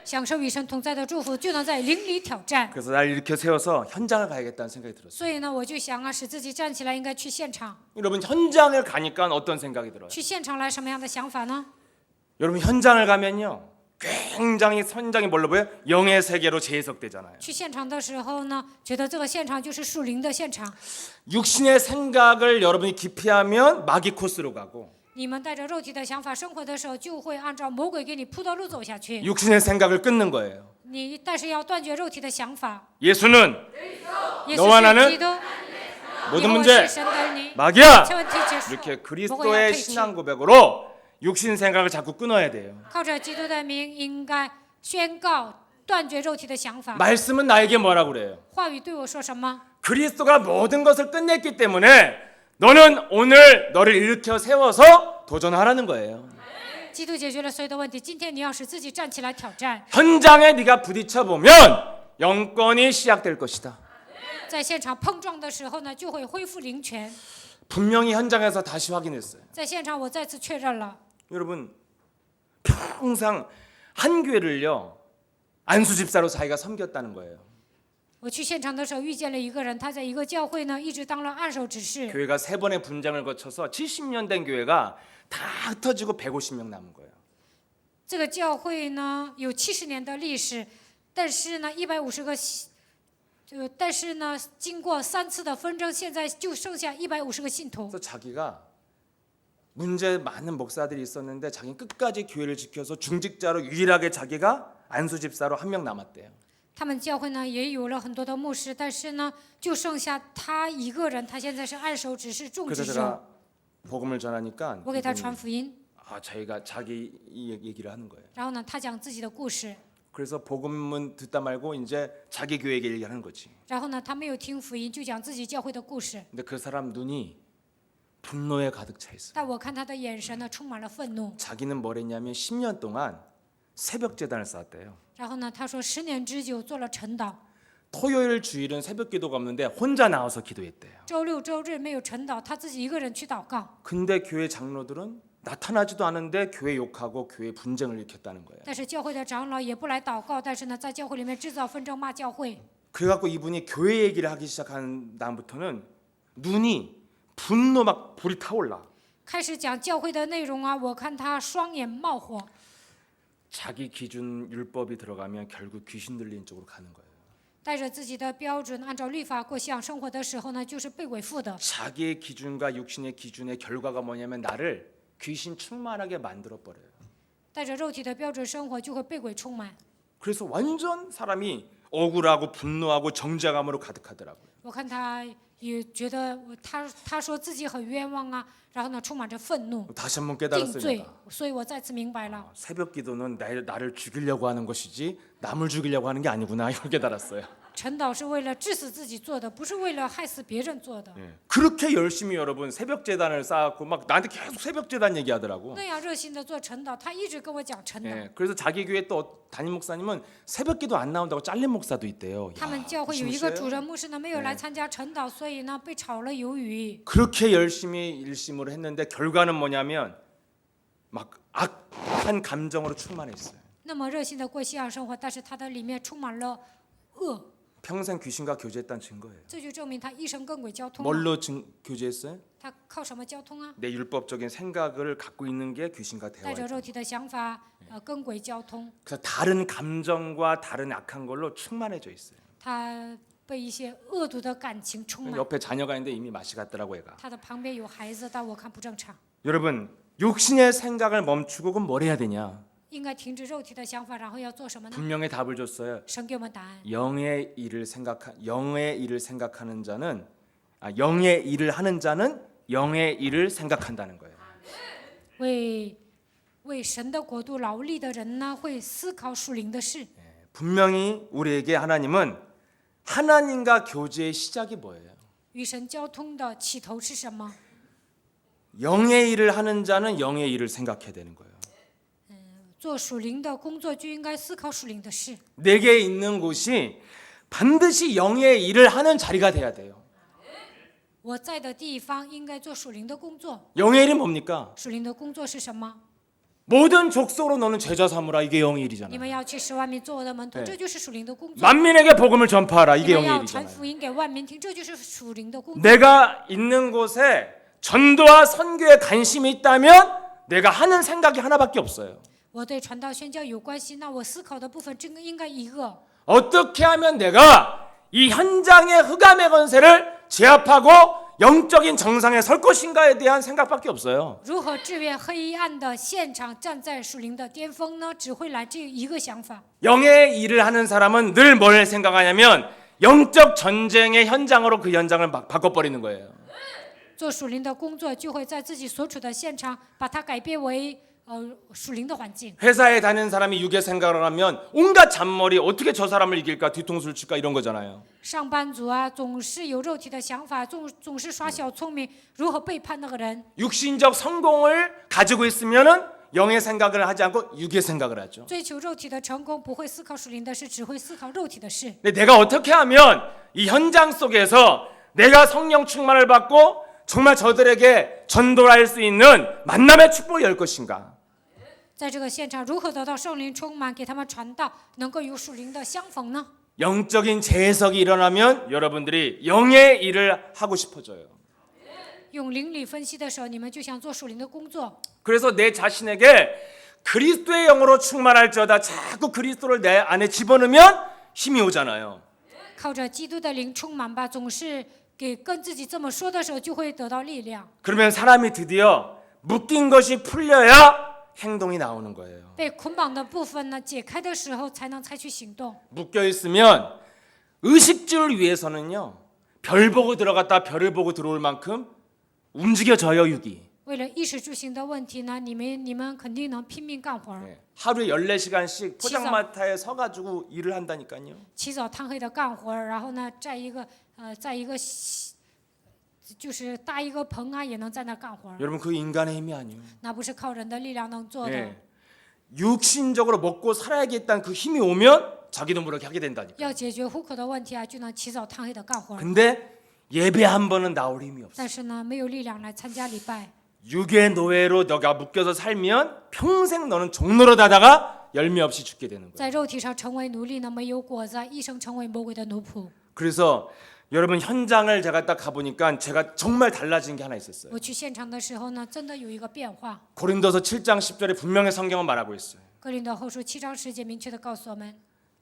享受与神同在的祝福，就能在灵里挑战。 그래서 날 이렇게 세워서 현장을 가야겠다는 생각이 들었어요. 所以呢，我就想啊，使自己站起来，应该去现场。 여러분 현장을 가니까 어떤 생각이 들어요? 去现场来，什么样的想法呢？ 여러분 현장을 가면요. 굉장히 현장이 뭘로 보여요? 영의 세계로 재해석되잖아요. 去现场的时候呢，觉得这个现场就是属灵的现场。 육신의 생각을 여러분이 기피하면 마귀 코스로 가고 你们带着肉体的想法生活的时候，就会按照魔鬼给你铺的路走下去。 육신의 생각을 끊는 거예요. 但是要断绝肉体的想法。 예수는 耶 너와 稣 나는 是基督， 모든 你和我 문제 是神的儿女。 마귀야. 这问题结束。 이렇게 魔鬼要 그리스도의 退去。 신앙 고백으로 육신 생각을 자꾸 끊어야 돼요. 靠着基督的名，应该宣告断绝肉体的想法。 말씀은 나에게 뭐라고 그래요? 话语对我说什么？ 그리스도가 모든 것을 끝냈기 때문에 너는 오늘 너를 일으켜 세워서 도전하라는 거예요. 基督解决了所有的问题，今天你要使自己站起来挑战。 현장에 네가 부딪혀 보면 영권이 시작될 것이다. 在现场碰撞的时候呢，就会恢复灵权。 분명히 현장에서 다시 확인했어요. 在现场，我再次确认了， 여러분 평생 한 교회를요 안수 집사로 자기가 섬겼다는 거예요. 我去现场的时候遇见了一个人，他在一个教会呢，一直当了按手执事。 교회가 3번의 분장을 거쳐서 70년 된 교회가 다 흩어지고 150명 남은 거예요. 这个教会呢有70年的历史，但是呢150个，但是呢经过3次的纷争，现在就剩下150个信徒。 그래서 자기가 문제 많은 목사들이 있었는데 자기 끝까지 교회를 지켜서 중직자로 유일하게 자기가 안수 집사로 1명 남았대요. 他们教会呢也有了很多的牧师，但是呢就剩下他一个人，他现在是按手执事众 그래서 执事。 제가 복음을 전하니까 我给他 이분이 传福音， 자기가 자기 얘기를 하는 거예요. 然后呢他讲自己的故事， 그래서 복음은 듣다 말고 이제 자기 교회 얘기하는 거지. 然后呢他没有听福音，就讲自己教会的故事。 근데 그 사람 눈이 분노에 가득 차 있어요. 但我看他的眼神呢充满了愤怒。 자기는 뭐랬냐면 10년 동안 새벽 재단을 쌓았대요. 然后呢他说10年之久做了晨祷， 토요일 주일은 새벽 기도가 없는데 혼자 나와서 기도했대요. 周六周日没有晨祷，他自己一个人去祷告。 근데 교회 장로들은 나타나지도 않은데 교회 욕하고 교회 분쟁을 일으켰다는 거예요. 但是教会的长老也不来祷告，但是呢，在教会里面制造纷争，骂教会。 그래갖고 이분이 교회 얘기를 하기 시작한 다음부터는 눈이 분노 막 불이 타올라. 开始讲教会的内容啊，我看他双眼冒火。 자기 기준 율법이 들어가면 결국 귀신 들리는 쪽으로 가는 거예요. 带着自己的标准，按照律法过信仰生活的时候呢，就是被鬼附的。 자기의 기준과 육신의 기준의 결과가 뭐냐면 나를 귀신 충만하게 만들어 버려요. 带着肉体的标准生活，就会被鬼充满。 그래서 완전 사람이 억울하고 분노하고 정죄감으로 가득하더라고요. 我看他也觉得他说自己很冤枉啊，然后呢，充满着愤怒、 다시 한번 定 깨달았어요. 罪 내가. 。所以我再次明白了， 새벽 기도는 나를 죽이려고 하는 것이지 남을 죽이려고 하는 게 아니구나 이걸 깨달았어요. 晨祷是为了致死自己做的，不是为了害死别人做的。 그렇게 열심히 여러분 새벽 재단을 쌓았고 막 나한테 계속 새벽 재단 얘기하더라고. 那样热心的做晨祷，他一直跟我讲晨祷。 그래서 자기 교회 또 담임 목사님은 새벽 기도 안 나온다고 잘린 목사도 있대요. 他们教会有一个主任牧师呢，没有来参加晨祷，所以呢被炒了鱿鱼。 그렇게 열심히 일심으로 했는데 결과는 뭐냐면 막 악한 감정으로 충만했어요. 那么热心的过信仰生活，但是他的里面充满了恶， 평생 귀신과 교제했다는 증거예요. 这就证明他一生跟鬼交通、啊。 뭘로 교제했어요? 他靠什么交通啊？ 내 율법적인 생각을 갖고 있는 게 귀신과 带着 대화예요. 肉体的想法，跟鬼交通。 그래서 다른 감정과 다른 악한 걸로 충만해져 있어요. 他被一些恶毒的感情充满。 옆에 자녀가 있는데 이미 맛이 갔더라고 얘가. 他的旁边有孩子，但我看不正常。 여러분 육신의 생각을 멈추고 그럼 뭘 해야 되냐? 应该停止肉体的想法，然后要做什么呢？ 분명히 답을 줬어요. 神给我们答案。 영의 일을 생각하는 자는 영의 일을 하는 자는 영의 일을 생각한다는 거예요. 为神的国度劳力的人呢，会思考属灵的事。 분명히 우리에게 하나님은 하나님과 교제의 시작이 뭐예요? 与神交通的起头是什么？ 영의 일을 하는 자는 영의 일을 생각해야 되는 거예요. 做属灵的工作就应该思考属灵的事。 내게 있는 곳이 반드시 영의 일을 하는 자리가 돼야 돼요. 我在的地方应该做属灵的工作。 영의 일은 뭡니까? 属灵的工作是什么？ 모든 족속으로 너는 제자 삼으라. 이게 영의 你 일이잖아요. 们要去10万民做我的门徒， 네 这就是属灵的工作。 만민에게 복음을 전파하라. 你 이게 们 영의 要传 일이잖아요. 福音给万民听，这就是属灵的工作。 내가 있는 곳에 전도와 선교에 관심이 있다면 내가 하는 생각이 하나밖에 없어요. 我对传道宣教有关系，那我思考的部分真应该一个。 어떻게 하면 내가 이 현장의 흑암의 권세를 제압하고 영적인 정상에 설 것인가에 대한 생각밖에 없어요. 如何制约黑暗的现场，站在属灵的巅峰呢？只会来这一个想法。 영의 일을 하는 사람은 늘 뭘 생각하냐면 영적 전쟁의 현장으로 그 현장을 막 바꿔버리는 거예요. 做属灵的工作，就会在自己所处的现场，把它改变为属灵的环境。 회사에 다니는 사람이 육의 생각을 하면 온갖 잔머리 어떻게 저 사람을 이길까 뒤통수를 칠까 이런 거잖아요. 上班族啊，总是有肉体的想法，总是耍小聪明，如何背叛那个人？ 육신적 성공을 가지고 있으면은 영의 생각을 하지 않고 육의 생각을 하죠. 追求肉体的成功，不会思考属灵的事，只会思考肉体的事。 근데 내가 어떻게 하면 이 현장 속에서 내가 성령 충만을 받고 정말 저들에게 전도할 수 있는 만남의 축복을 열 것인가? 在这个现场，如何得到圣灵充满，给他们传道，能够与属灵的相逢呢？ 영적인 재해석이 일어나면 여러분들이 영의 일을 하고 싶어져요. 用灵里分析的时候，你们就想做属灵的工作。 그래서 내 자신에게 그리스도의 영으로 충만할지어다 자꾸 그리스도를 내 안에 집어넣으면 힘이 오잖아요. 靠着基督的灵充满吧，总是跟自己这么说的时候，就会得到力量。 그러면 사람이 드디어 묶인 것이 풀려야 행동이 나오는 거예요. 被捆绑的部分呢解开的时候，才能采取行动。 묶여 있으면 의식주를 위해서는요. 별 보고 들어갔다 별을 보고 들어올 만큼 움직여져요, 육이. 为了衣食住行的问题呢，你们肯定能拼命干活儿， 하루에 14시간씩 포장마차에 서가지고 일을 한다니까요. 起早贪黑的干活儿，然后呢，在一个就是搭一个棚啊，也能在那干活儿。 여러분 그 인간의 힘이 아니에요. 那不是靠人的力量能做的。 예. 육신적으로 먹고 살아야겠다는 그 힘이 오면 자기도 모르게 하게 된다니까. 要解决户口的问题啊，就能起早贪黑的干活儿。 근데 예배 한 번은 나올 힘이 없어. 但是呢，没有力量来参加礼拜。 육의 노예로 너가 묶여서 살면 평생 너는 종노릇하다가 열매 없이 죽게 되는 거예요. 在肉体上成为奴隶呢，没有果子，一生成为魔鬼的奴仆。 그래서 여러분 현장을 제가 딱 가보니까 제가 정말 달라진 게 하나 있었어요. 我去现场的时候呢，真的有一个变化。 고린도서 7장 10절에 분명히 성경은 말하고 있어요. 哥林多后书7章10节明确的告诉我们，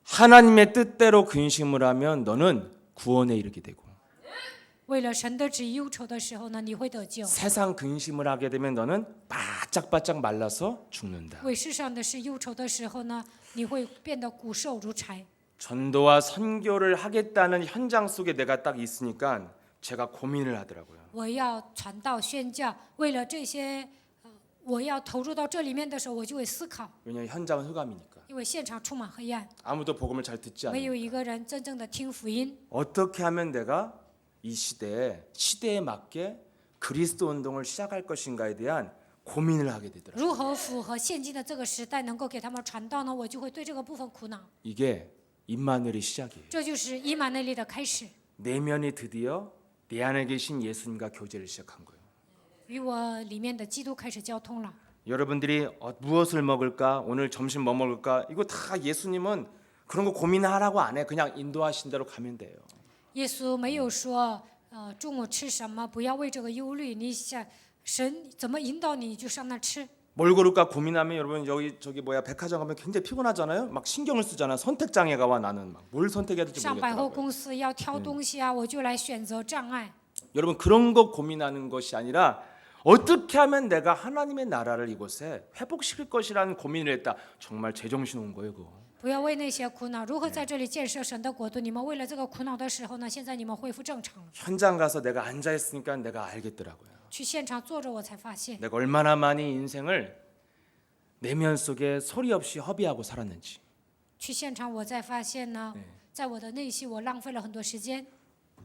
하나님의 뜻대로 근심을 하면 너는 구원에 이르게 되고 为了神的旨意忧愁的时候呢，你会得救； 세상 근심을 하게 되면 너는 바짝바짝 말라서 죽는다. 为世上的事忧愁的时候呢，你会变得骨瘦如柴。 전도와 선교를 하겠다는 현장 속에 내가 딱 있으니까 제가 고민을 하더라고요. 我要传道宣教，为了这些，我要投入到这里面的时候，我就会思考， 왜냐하면 현장은 흑암이니까 因为现场充满黑暗， 아무도 복음을 잘 듣지 没 않아요. 有一个人真正的听福音。 어떻게 하면 내가 이 시대에 맞게 그리스도 운동을 시작할 것인가에 대한 고민을 하게 되더라고요. 如何符合现今的这个时代，能够给他们传道呢？我就会对这个部分苦恼。 이게 임마누엘의 시작이에요. 这就是以马内利的开始， 내면이 드디어 내 안에 계신 예수님과 교제를 시작한 거예요. 与我里面的基督开始交通了。 여러분들이 무엇을 먹을까? 오늘 점심 뭐 먹을까? 이거 다 예수님은 그런 거 고민하라고 안 해. 그냥 인도하신 대로 가면 돼요. 耶稣没有说，中午吃什么，不要为这个忧虑。你想神怎么引导你，就上那吃。 뭘 고를까 고민하면 여러분 저기 백화점 가면 굉장히 피곤하잖아요. 막 신경을 쓰잖아. 선택 장애가 와 나는 막 뭘 선택해야 될지 上百货 모르겠더라고요. 公司要挑东西啊，我就来选择障碍。 여러분 그런 거 고민하는 것이 아니라 어떻게 하면 내가 하나님의 나라를 이곳에 회복시킬 것이라는 고민을 했다. 정말 제정신 온 거예요, 그거. 不要为那些苦恼，如何在这里建设神的国度？你们为了这个苦恼的时候呢，现在你们恢复正常了。 현장 가서 내가 앉아 있으니까 내가 알겠더라고요. 去现场坐着，我才发现， 내가 얼마나 많이 인생을 내면 속에 소리 없이 허비하고 살았는지. 去现场我才发现呢，在我的内心，我浪费了很多时间。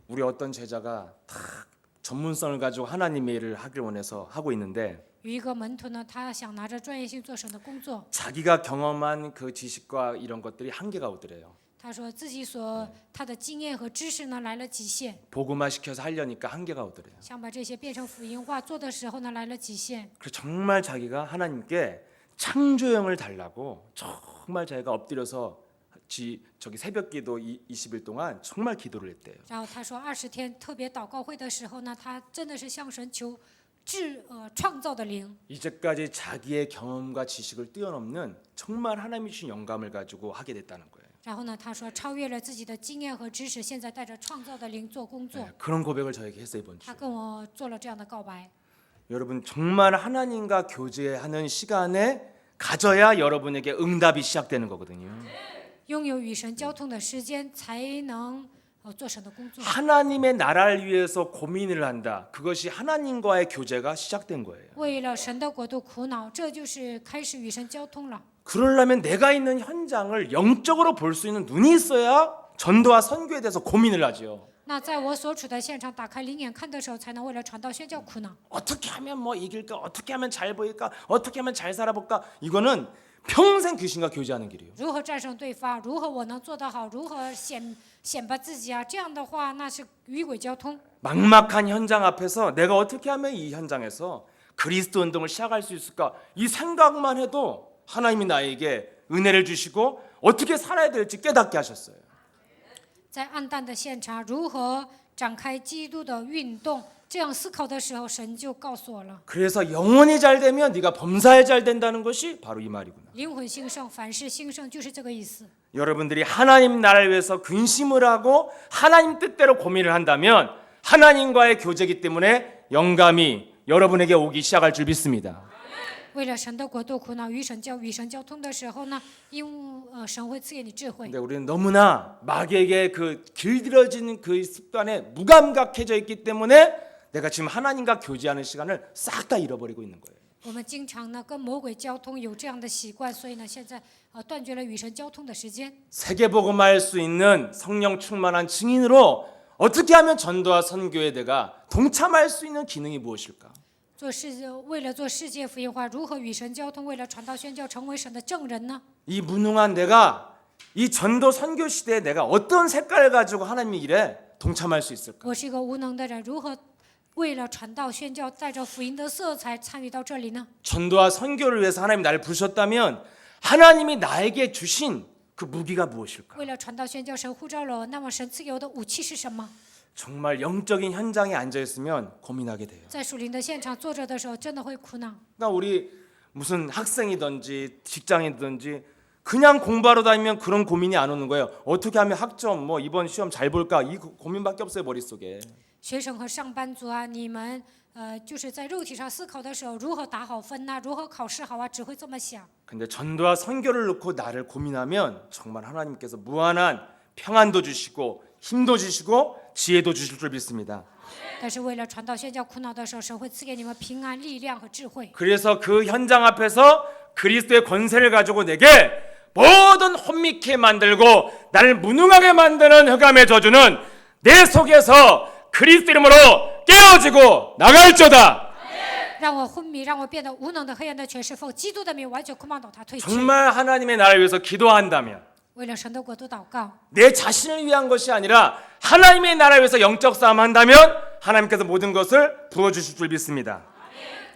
우리 어떤 제자가 다 전문성을 가지고 하나님의 일을 하길 원해서 하고 있는데 有一个门徒呢，他想拿着专业性做神的工作， 자기가 경험한 그 지식과 이런 것들이 한계가 오더래요. 他说自己他的经验和知识呢来了极限， 복음화 시켜서 하려니까 한계가 오더래요. 想把这些变成福音化做的时候呢来了极限。 그래서 정말 자기가 하나님께 창조형을 달라고 정말 자기가 엎드려서 저기 새벽기도 20일 동안 정말 기도를 했대요. 然后他说20天特别祷告会的时候呢，他真的是向神求创造的灵。 이제까지 자기의 경험과 지식을 뛰어넘는 정말 하나님이 주신 영감을 가지고 하게 됐다는 거예요. 然后呢，他说超越了自己的经验和知识，现在带着创造的灵做工作。 그런 고백을 저에게 했어요, 이번 주. 他跟我做了这样的告白。 여러분 정말 하나님과 교제하는 시간에 가져야 여러분에게 응답이 시작되는 거거든요. 拥有与神交通的时间，才能做神的工作。 하나님의 나라를 위해서 고민을 한다. 그것이 하나님과의 교제가 시작된 거예요. 为了神的国度苦恼，这就是开始与神交通了。 그러려면 내가 있는 현장을 영적으로 볼 수 있는 눈이 있어야 전도와 선교에 대해서 고민을 하죠. 那在我所处的现场打开灵眼看的时候，才能为了传道宣教苦恼。 어떻게 하면 뭐 이길까? 어떻게 하면 잘 보일까? 어떻게 하면 잘 살아볼까? 이거는 평생 귀신과 교제하는 길이에요. 如何战胜对方？如何我能做得好？如何显摆自己啊？这样的话，那是与鬼交通。 막막한 현장 앞에서 내가 어떻게 하면 이 현장에서 그리스도 운동을 시작할 수 있을까? 이 생각만 해도 하나님이 나에게 은혜를 주시고 어떻게 살아야 될지 깨닫게 하셨어요. 在暗淡的现场，如何展开基督的运动？这样思考的时候，神就告诉我了： 그래서 영혼이 잘 되면 네가 범사에 잘 된다는 것이 바로 이 말이구나. 灵魂兴盛，凡事兴盛，就是这个意思。 여러분들이 하나님 나라를 위해서 근심을 하고 하나님 뜻대로 고민을 한다면 하나님과의 교제이기 때문에 영감이 여러분에게 오기 시작할 줄 믿습니다. 为了神的国度苦恼，与神交通的时候呢，神会赐给你智慧。 근데 우리는 너무나 마귀에게 그 길들여진 그 습관에 무감각해져 있기 때문에 내가 지금 하나님과 교제하는 시간을 싹 다 잃어버리고 있는 거예요. 我们经常呢跟魔鬼交通，有这样的习惯，所以呢现在断绝了与神交通的时间。 세계복음할 수 있는 성령 충만한 증인으로 어떻게 하면 전도와 선교에 내가 동참할 수 있는 기능이 무엇일까? 为了做世界福音化，如何与神交通？为了传道宣教，成为神的证人呢？ 이 무능한 내가 이 전도 선교 시대에 내가 어떤 색깔을 가지고 하나님의 일에 동참할 수 있을까? 我是一个无能的人，如何为了传道宣教，带着福音的色彩参与到这里呢？ 전도와 선교를 위해서 하나님 나를 부르셨다면 하나님이 나에게 주신 그 무기가 무엇일까? 为了传道宣教，神呼召了我，那么神赐给我的武器是什么？ 정말 영적인 현장에 앉아 있으면 고민하게 돼요. 在属灵的现场坐着的时候，真的会苦恼。 그러니까 우리 무슨 학생이든지 직장이든지 그냥 공부하러 다니면 그런 고민이 안 오는 거예요. 어떻게 하면 학점 뭐 이번 시험 잘 볼까 이 고민밖에 없어요 머릿속에. 学生和上班族啊，你们就是在肉体上思考的时候，如何打好分呐、如何考试好啊，只会这么想。 근데 전도와 선교를 놓고 나를 고민하면 정말 하나님께서 무한한 평안도 주시고 힘도 주시고 지혜도 주실 줄 믿습니다. 但是为了传道宣教苦恼的时候，神会赐给你们平安、力量和智慧。 그래서 그 현장 앞에서 그리스도의 권세를 가지고 내게 모든 혼미케 만들고 나를 무능하게 만드는 흑암의 저주는 내 속에서 그리스도 이름으로 깨어지고 나갈지어다. 让我昏迷，让我变得无能的黑暗的权势，奉基督的名完全捆绑倒他退去。 정말 하나님의 나라를 위해서 기도한다면 为了神的国度祷告， 내 자신을 위한 것이 아니라 하나님의 나라를 위해서 영적 싸움 한다면 하나님께서 모든 것을 부어주실 줄 믿습니다.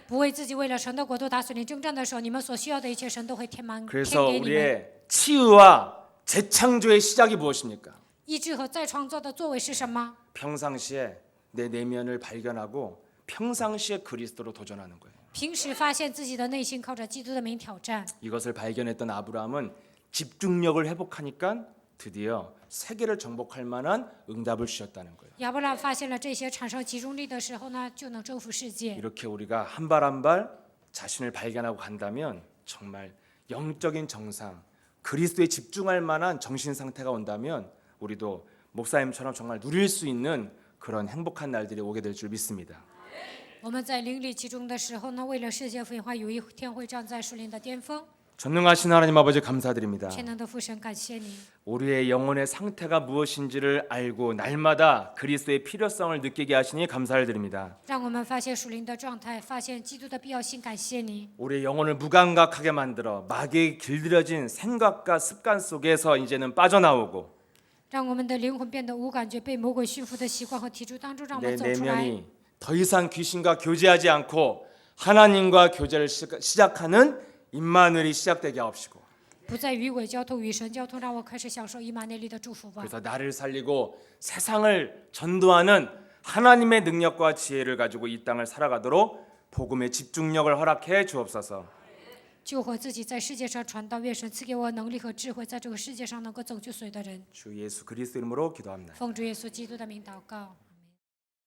不为自己，为了神的国度打属灵征战的时候，你们所需要的一切，神都会添 그래서 给你们。 우리의 치유와 재창조의 시작이 무엇입니까? 医治和再创造的作为是什么？ 평상시에 내 내면을 발견하고 평상시에 그리스도로 도전하는 거예요. 平时发现自己的内心靠着基督的名挑战。 이것을 발견했던 아브라함은 집중력을 회복하니까 드디어 세계를 정복할 만한 응답을 주셨다는 거예요. 亚伯拉发现了这些，产生集中力的时候呢，就能征服世界。 이렇게 우리가 한 발 한 발 자신을 발견하고 간다면 정말 영적인 정상, 그리스도에 집중할 만한 정신 상태가 온다면 우리도 목사님처럼 정말 누릴 수 있는 그런 행복한 날들이 오게 될 줄 믿습니다. 我们在灵里集中的时候呢，为了世界福音化，有一天会站在属灵的巅峰。 전능하신 하나님 아버지 감사드립니다. 全能的父神，感谢你， 우리의 영혼의 상태가 무엇인지를 알고 날마다 그리스도의 필요성을 느끼게 하시니 감사를 드립니다. 让我们发现属灵的状态，发现基督的必要性。感谢你， 우리의 영혼을 무감각하게 만들어 마귀에 길들여진 생각과 습관 속에서 이제는 빠져나오고 让我们的灵魂变得无感觉，被魔鬼驯服的习惯和体质当中，让我 내 们走出来。 내면이 더 이상 귀신과 교제하지 않고 하나님과 교제를 시작하는 임마누엘이 시작되게 하옵시고 不再与鬼交通，与神交通，让我开始享受以马内利的祝福吧。 그래서 나를 살리고 세상을 전도하는 하나님의 능력과 지혜를 가지고 이 땅을 살아가도록 복음의 집중력을 허락해 주옵소서. 救活自己在世界上传道，愿神赐给我能力和智慧，在这个世界上能够拯救所有的人。 주 예수 그리스도 이름으로 기도합니다. 奉主耶稣基督的名祷告。